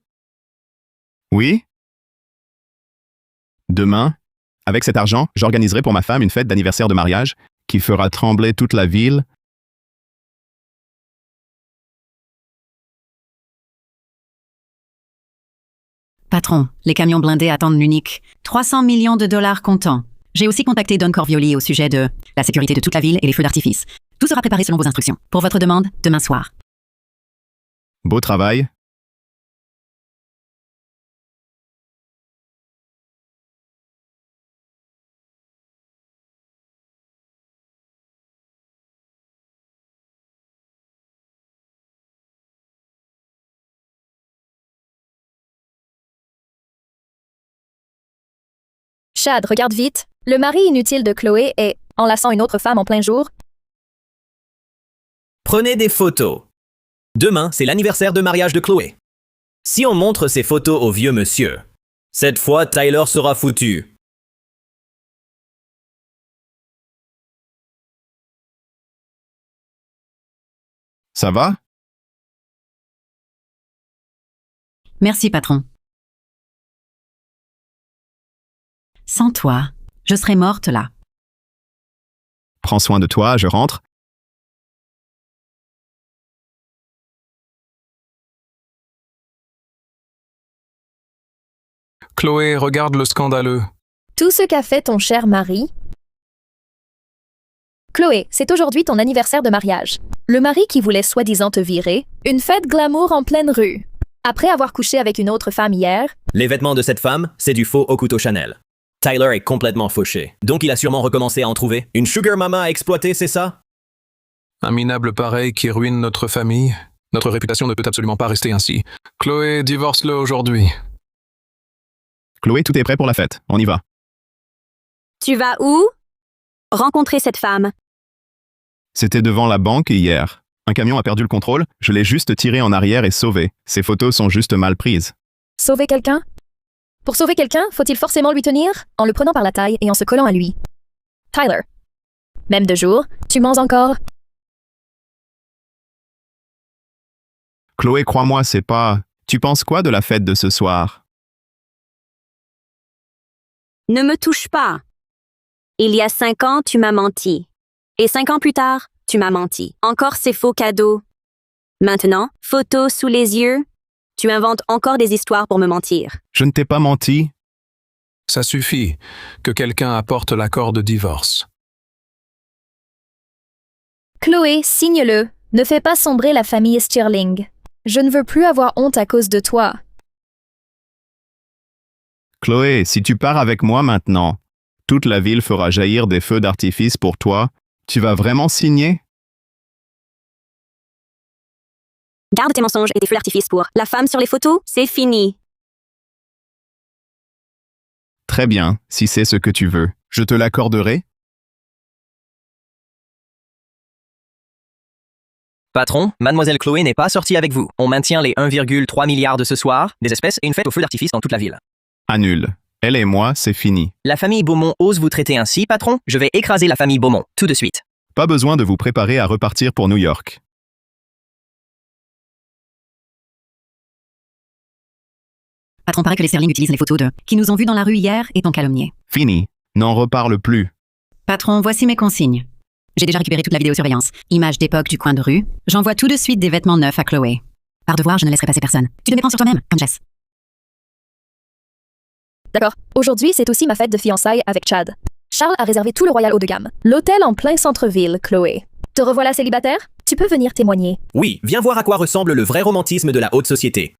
Oui? Demain, avec cet argent, j'organiserai pour ma femme une fête d'anniversaire de mariage qui fera trembler toute la ville. Patron, les camions blindés attendent l'unique 300 millions de dollars comptant. J'ai aussi contacté Don Corvioli au sujet de la sécurité de toute la ville et les feux d'artifice. Tout sera préparé selon vos instructions. Pour votre demande, demain soir. Beau travail. Chad, regarde vite. Le mari inutile de Chloé est enlaçant une autre femme en plein jour. Prenez des photos. Demain, c'est l'anniversaire de mariage de Chloé. Si on montre ces photos au vieux monsieur, cette fois, Tyler sera foutu. Ça va? Merci, patron. Sans toi, je serais morte là. Prends soin de toi, je rentre. Chloé, regarde le scandaleux. Tout ce qu'a fait ton cher mari. Chloé, c'est aujourd'hui ton anniversaire de mariage. Le mari qui voulait soi-disant te virer, une fête glamour en pleine rue. Après avoir couché avec une autre femme hier. Les vêtements de cette femme, c'est du faux au couteau Chanel. Tyler est complètement fauché, donc il a sûrement recommencé à en trouver. Une sugar mama à exploiter, c'est ça? Un minable pareil qui ruine notre famille. Notre réputation ne peut absolument pas rester ainsi. Chloé, divorce-le aujourd'hui. Chloé, tout est prêt pour la fête. On y va. Tu vas où? Rencontrer cette femme. C'était devant la banque hier. Un camion a perdu le contrôle, je l'ai juste tiré en arrière et sauvé. Ces photos sont juste mal prises. Sauver quelqu'un? Pour sauver quelqu'un, faut-il forcément lui tenir? En le prenant par la taille et en se collant à lui. Tyler. Même de jour, tu mens encore? Chloé, crois-moi, c'est pas... Tu penses quoi de la fête de ce soir? Ne me touche pas. Il y a 5 ans, tu m'as menti. Et 5 ans plus tard, tu m'as menti. Encore ces faux cadeaux. Maintenant, photos sous les yeux. Tu inventes encore des histoires pour me mentir. Je ne t'ai pas menti. Ça suffit que quelqu'un apporte l'accord de divorce. Chloé, signe-le. Ne fais pas sombrer la famille Stirling. Je ne veux plus avoir honte à cause de toi. Chloé, si tu pars avec moi maintenant, toute la ville fera jaillir des feux d'artifice pour toi. Tu vas vraiment signer? Garde tes mensonges et tes feux d'artifice pour la femme sur les photos, c'est fini. Très bien, si c'est ce que tu veux. Je te l'accorderai. Patron, mademoiselle Chloé n'est pas sortie avec vous. On maintient les 1,3 milliard de ce soir, des espèces et une fête au feu d'artifice dans toute la ville. Annule. Elle et moi, c'est fini. La famille Beaumont ose vous traiter ainsi, patron? Je vais écraser la famille Beaumont, tout de suite. Pas besoin de vous préparer à repartir pour New York. Patron, paraît que les Sterling utilisent les photos de qui nous ont vus dans la rue hier et t'ont calomnié. Fini. N'en reparle plus. Patron, voici mes consignes. J'ai déjà récupéré toute la vidéosurveillance. Image d'époque du coin de rue. J'envoie tout de suite des vêtements neufs à Chloé. Par devoir, je ne laisserai passer personne. Tu te méprends sur toi-même, comme Jess. D'accord. Aujourd'hui, c'est aussi ma fête de fiançailles avec Chad. Charles a réservé tout le Royal haut de gamme. L'hôtel en plein centre-ville, Chloé. Te revoilà célibataire? Tu peux venir témoigner. Oui, viens voir à quoi ressemble le vrai romantisme de la haute société.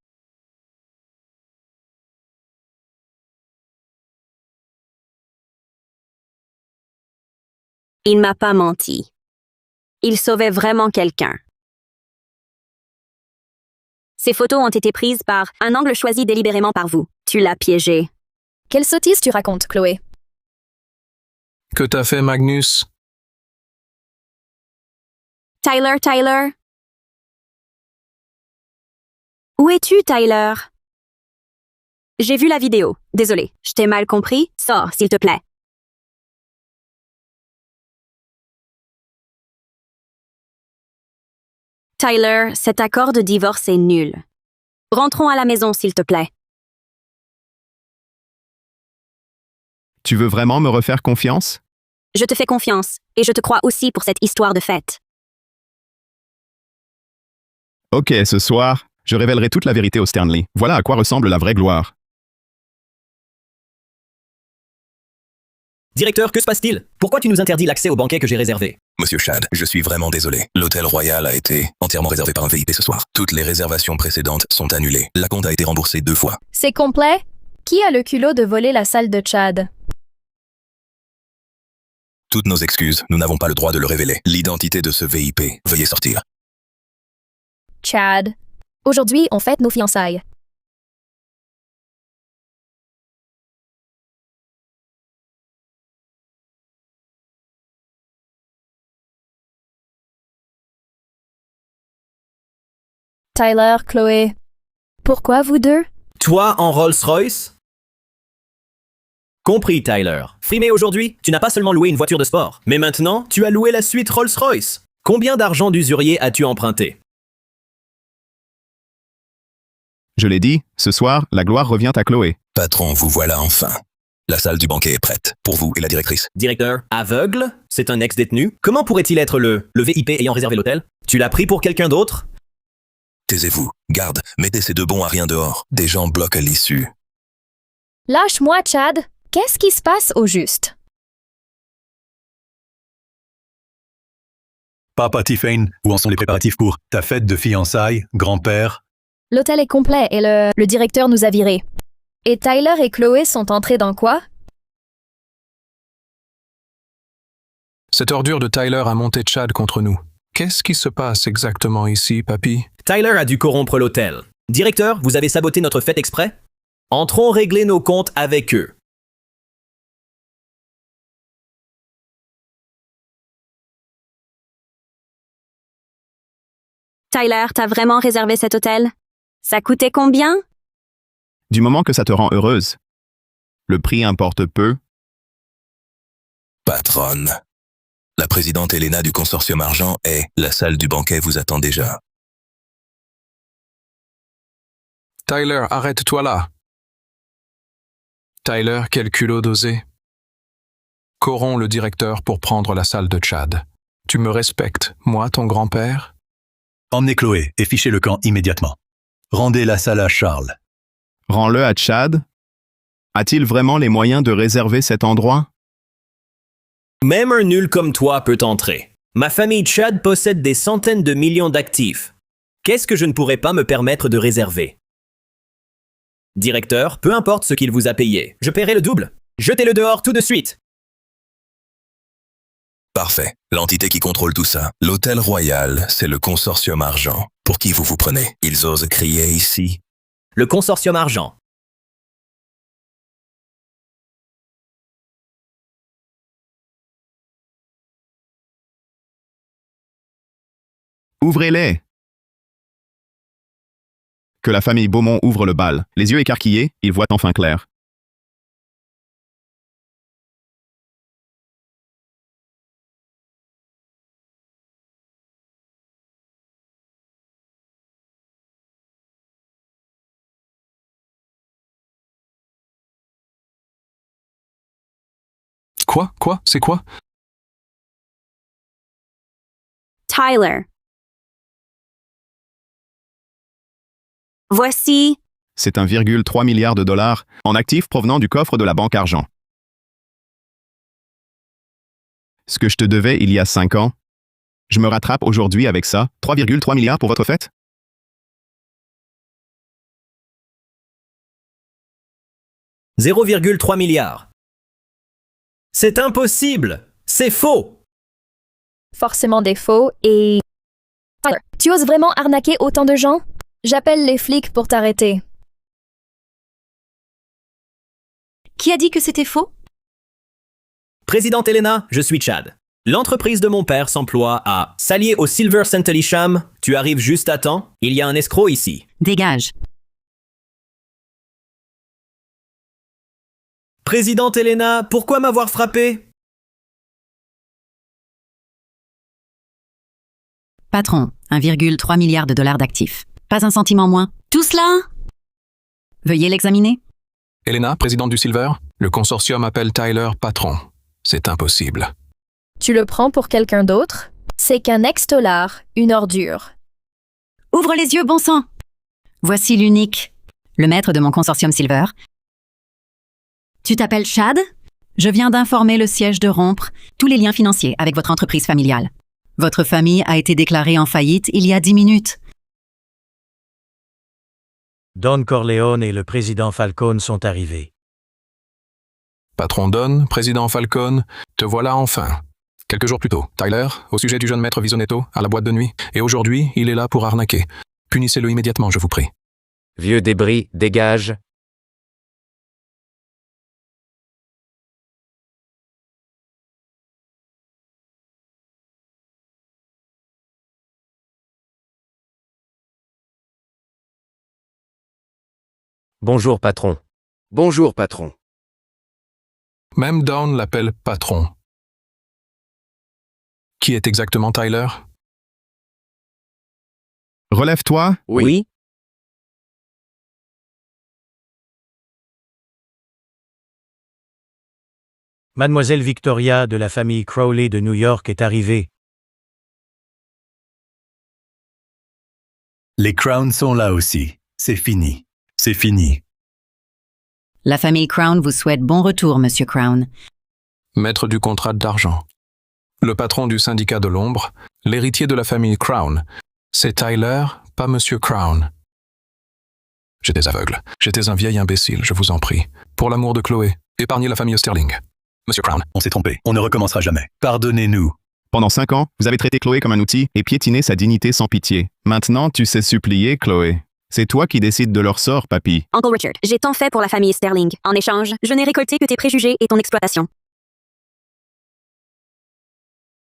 Il m'a pas menti. Il sauvait vraiment quelqu'un. Ces photos ont été prises par un angle choisi délibérément par vous. Tu l'as piégé. Quelle sottise tu racontes, Chloé? Que t'as fait, Magnus? Tyler? Où es-tu, Tyler? J'ai vu la vidéo. Désolé, je t'ai mal compris. Sors, s'il te plaît. Tyler, cet accord de divorce est nul. Rentrons à la maison, s'il te plaît. Tu veux vraiment me refaire confiance? Je te fais confiance, et je te crois aussi pour cette histoire de fête. Ok, ce soir, je révélerai toute la vérité au Sternly. Voilà à quoi ressemble la vraie gloire. Directeur, que se passe-t-il? Pourquoi tu nous interdis l'accès au banquet que j'ai réservé? Monsieur Chad, je suis vraiment désolé. L'hôtel Royal a été entièrement réservé par un VIP ce soir. Toutes les réservations précédentes sont annulées. La compte a été remboursée 2 fois. C'est complet? Qui a le culot de voler la salle de Chad? Toutes nos excuses, nous n'avons pas le droit de le révéler. L'identité de ce VIP. Veuillez sortir. Chad. Aujourd'hui, on fête nos fiançailles. Tyler, Chloé. Pourquoi vous deux? Toi en Rolls-Royce? Compris, Tyler. Frimé aujourd'hui, tu n'as pas seulement loué une voiture de sport, mais maintenant, tu as loué la suite Rolls-Royce. Combien d'argent d'usurier as-tu emprunté? Je l'ai dit, ce soir, la gloire revient à Chloé. Patron, vous voilà enfin. La salle du banquet est prête, pour vous et la directrice. Directeur, aveugle? C'est un ex-détenu? Comment pourrait-il être le VIP ayant réservé l'hôtel? Tu l'as pris pour quelqu'un d'autre? Taisez-vous. Garde, mettez ces 2 bons à rien dehors. Des gens bloquent l'issue. Lâche-moi, Chad. Qu'est-ce qui se passe au juste? Papa Tiffany, où en sont les préparatifs pour ta fête de fiançailles, grand-père? L'hôtel est complet et le directeur nous a virés. Et Tyler et Chloé sont entrés dans quoi? Cette ordure de Tyler a monté Chad contre nous. Qu'est-ce qui se passe exactement ici, papy? Tyler a dû corrompre l'hôtel. Directeur, vous avez saboté notre fête exprès? Entrons régler nos comptes avec eux. Tyler, t'as vraiment réservé cet hôtel? Ça coûtait combien? Du moment que ça te rend heureuse. Le prix importe peu. Patronne. La présidente Elena du consortium argent et la salle du banquet vous attend déjà. Tyler, arrête-toi là. Tyler, quel culot d'oser. Corromps le directeur pour prendre la salle de Chad. Tu me respectes, moi, ton grand-père? Emmenez Chloé et fichez le camp immédiatement. Rendez la salle à Charles. Rends-le à Chad. A-t-il vraiment les moyens de réserver cet endroit? Même un nul comme toi peut entrer. Ma famille Chad possède des centaines de millions d'actifs. Qu'est-ce que je ne pourrais pas me permettre de réserver? Directeur, peu importe ce qu'il vous a payé, je paierai le double. Jetez-le dehors tout de suite. Parfait. L'entité qui contrôle tout ça, l'Hôtel Royal, c'est le consortium argent. Pour qui vous vous prenez? Ils osent crier ici. Le consortium argent. Ouvrez-les! Que la famille Beaumont ouvre le bal. Les yeux écarquillés, ils voient enfin clair. Quoi? C'est quoi? Tyler. Voici. C'est 1,3 milliard de dollars en actifs provenant du coffre de la banque argent. Ce que je te devais il y a 5 ans, je me rattrape aujourd'hui avec ça. 3,3 milliards pour votre fête? « 0,3 milliards. C'est impossible! C'est faux! Forcément des faux et... Tyler, tu oses vraiment arnaquer autant de gens? J'appelle les flics pour t'arrêter. Qui a dit que c'était faux? Présidente Elena, je suis Chad. L'entreprise de mon père s'emploie à s'allier au Silver Century Sham. Tu arrives juste à temps. Il y a un escroc ici. Dégage. Présidente Elena, pourquoi m'avoir frappé? Patron, 1,3 milliard de dollars d'actifs. Pas un centime en moins. Tout cela? Veuillez l'examiner. Elena, présidente du Silver, le consortium appelle Tyler patron. C'est impossible. Tu le prends pour quelqu'un d'autre? C'est qu'un ex-dollar, une ordure. Ouvre les yeux, bon sang! Voici l'unique, le maître de mon consortium Silver. Tu t'appelles Chad? Je viens d'informer le siège de rompre tous les liens financiers avec votre entreprise familiale. Votre famille a été déclarée en faillite il y a 10 minutes. Don Corleone et le président Falcone sont arrivés. Patron Don, président Falcone, te voilà enfin. Quelques jours plus tôt, Tyler, au sujet du jeune maître Visonetto, à la boîte de nuit, et aujourd'hui, il est là pour arnaquer. Punissez-le immédiatement, je vous prie. Vieux débris, dégage. Bonjour, patron. Bonjour, patron. Même Don l'appelle patron. Qui est exactement Tyler? Relève-toi. Oui. Mademoiselle Victoria de la famille Crowley de New York est arrivée. Les Crowns sont là aussi. C'est fini. C'est fini. La famille Crown vous souhaite bon retour, Monsieur Crown. Maître du contrat d'argent. Le patron du syndicat de l'ombre, l'héritier de la famille Crown. C'est Tyler, pas Monsieur Crown. J'étais aveugle. J'étais un vieil imbécile, je vous en prie. Pour l'amour de Chloé, épargnez la famille Sterling. Monsieur Crown. On s'est trompé. On ne recommencera jamais. Pardonnez-nous. Pendant 5 ans, vous avez traité Chloé comme un outil et piétiné sa dignité sans pitié. Maintenant, tu sais supplier, Chloé. C'est toi qui décides de leur sort, papy. Uncle Richard, j'ai tant fait pour la famille Sterling. En échange, je n'ai récolté que tes préjugés et ton exploitation.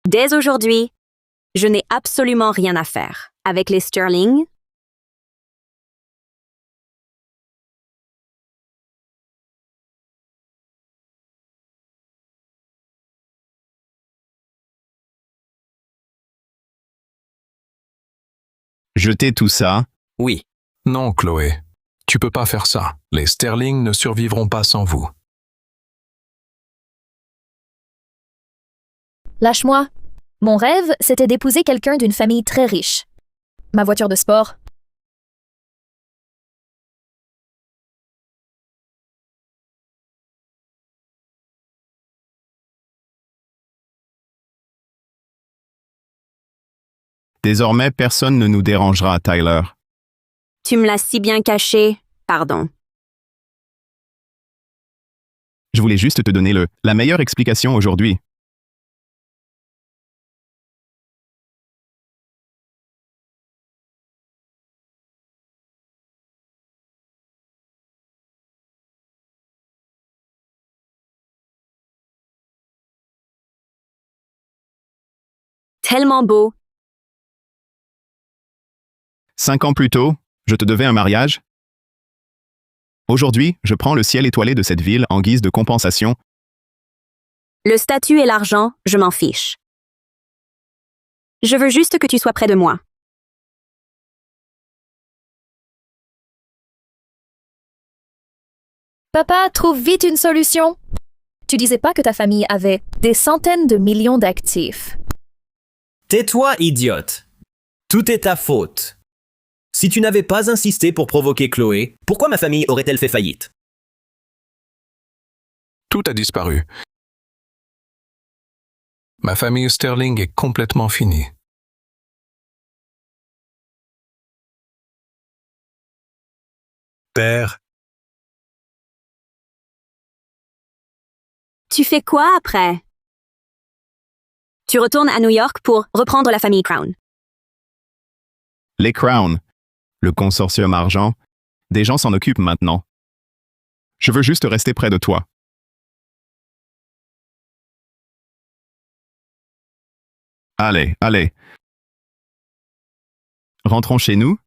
Dès aujourd'hui, je n'ai absolument rien à faire avec les Sterling. Jeter tout ça? Oui. Non, Chloé. Tu peux pas faire ça. Les Sterling ne survivront pas sans vous. Lâche-moi. Mon rêve, c'était d'épouser quelqu'un d'une famille très riche. Ma voiture de sport. Désormais, personne ne nous dérangera, Tyler. Tu me l'as si bien caché. Pardon. Je voulais juste te donner la meilleure explication aujourd'hui. Tellement beau. 5 ans plus tôt, je te devais un mariage. Aujourd'hui, je prends le ciel étoilé de cette ville en guise de compensation. Le statut et l'argent, je m'en fiche. Je veux juste que tu sois près de moi. Papa, trouve vite une solution. Tu disais pas que ta famille avait des centaines de millions d'actifs. Tais-toi, idiote. Tout est ta faute. Si tu n'avais pas insisté pour provoquer Chloé, pourquoi ma famille aurait-elle fait faillite? Tout a disparu. Ma famille Sterling est complètement finie. Père, Tu fais quoi après? Tu retournes à New York pour reprendre la famille Crown. Les Crown, le consortium argent, des gens s'en occupent maintenant. Je veux juste rester près de toi. Allez, allez. Rentrons chez nous?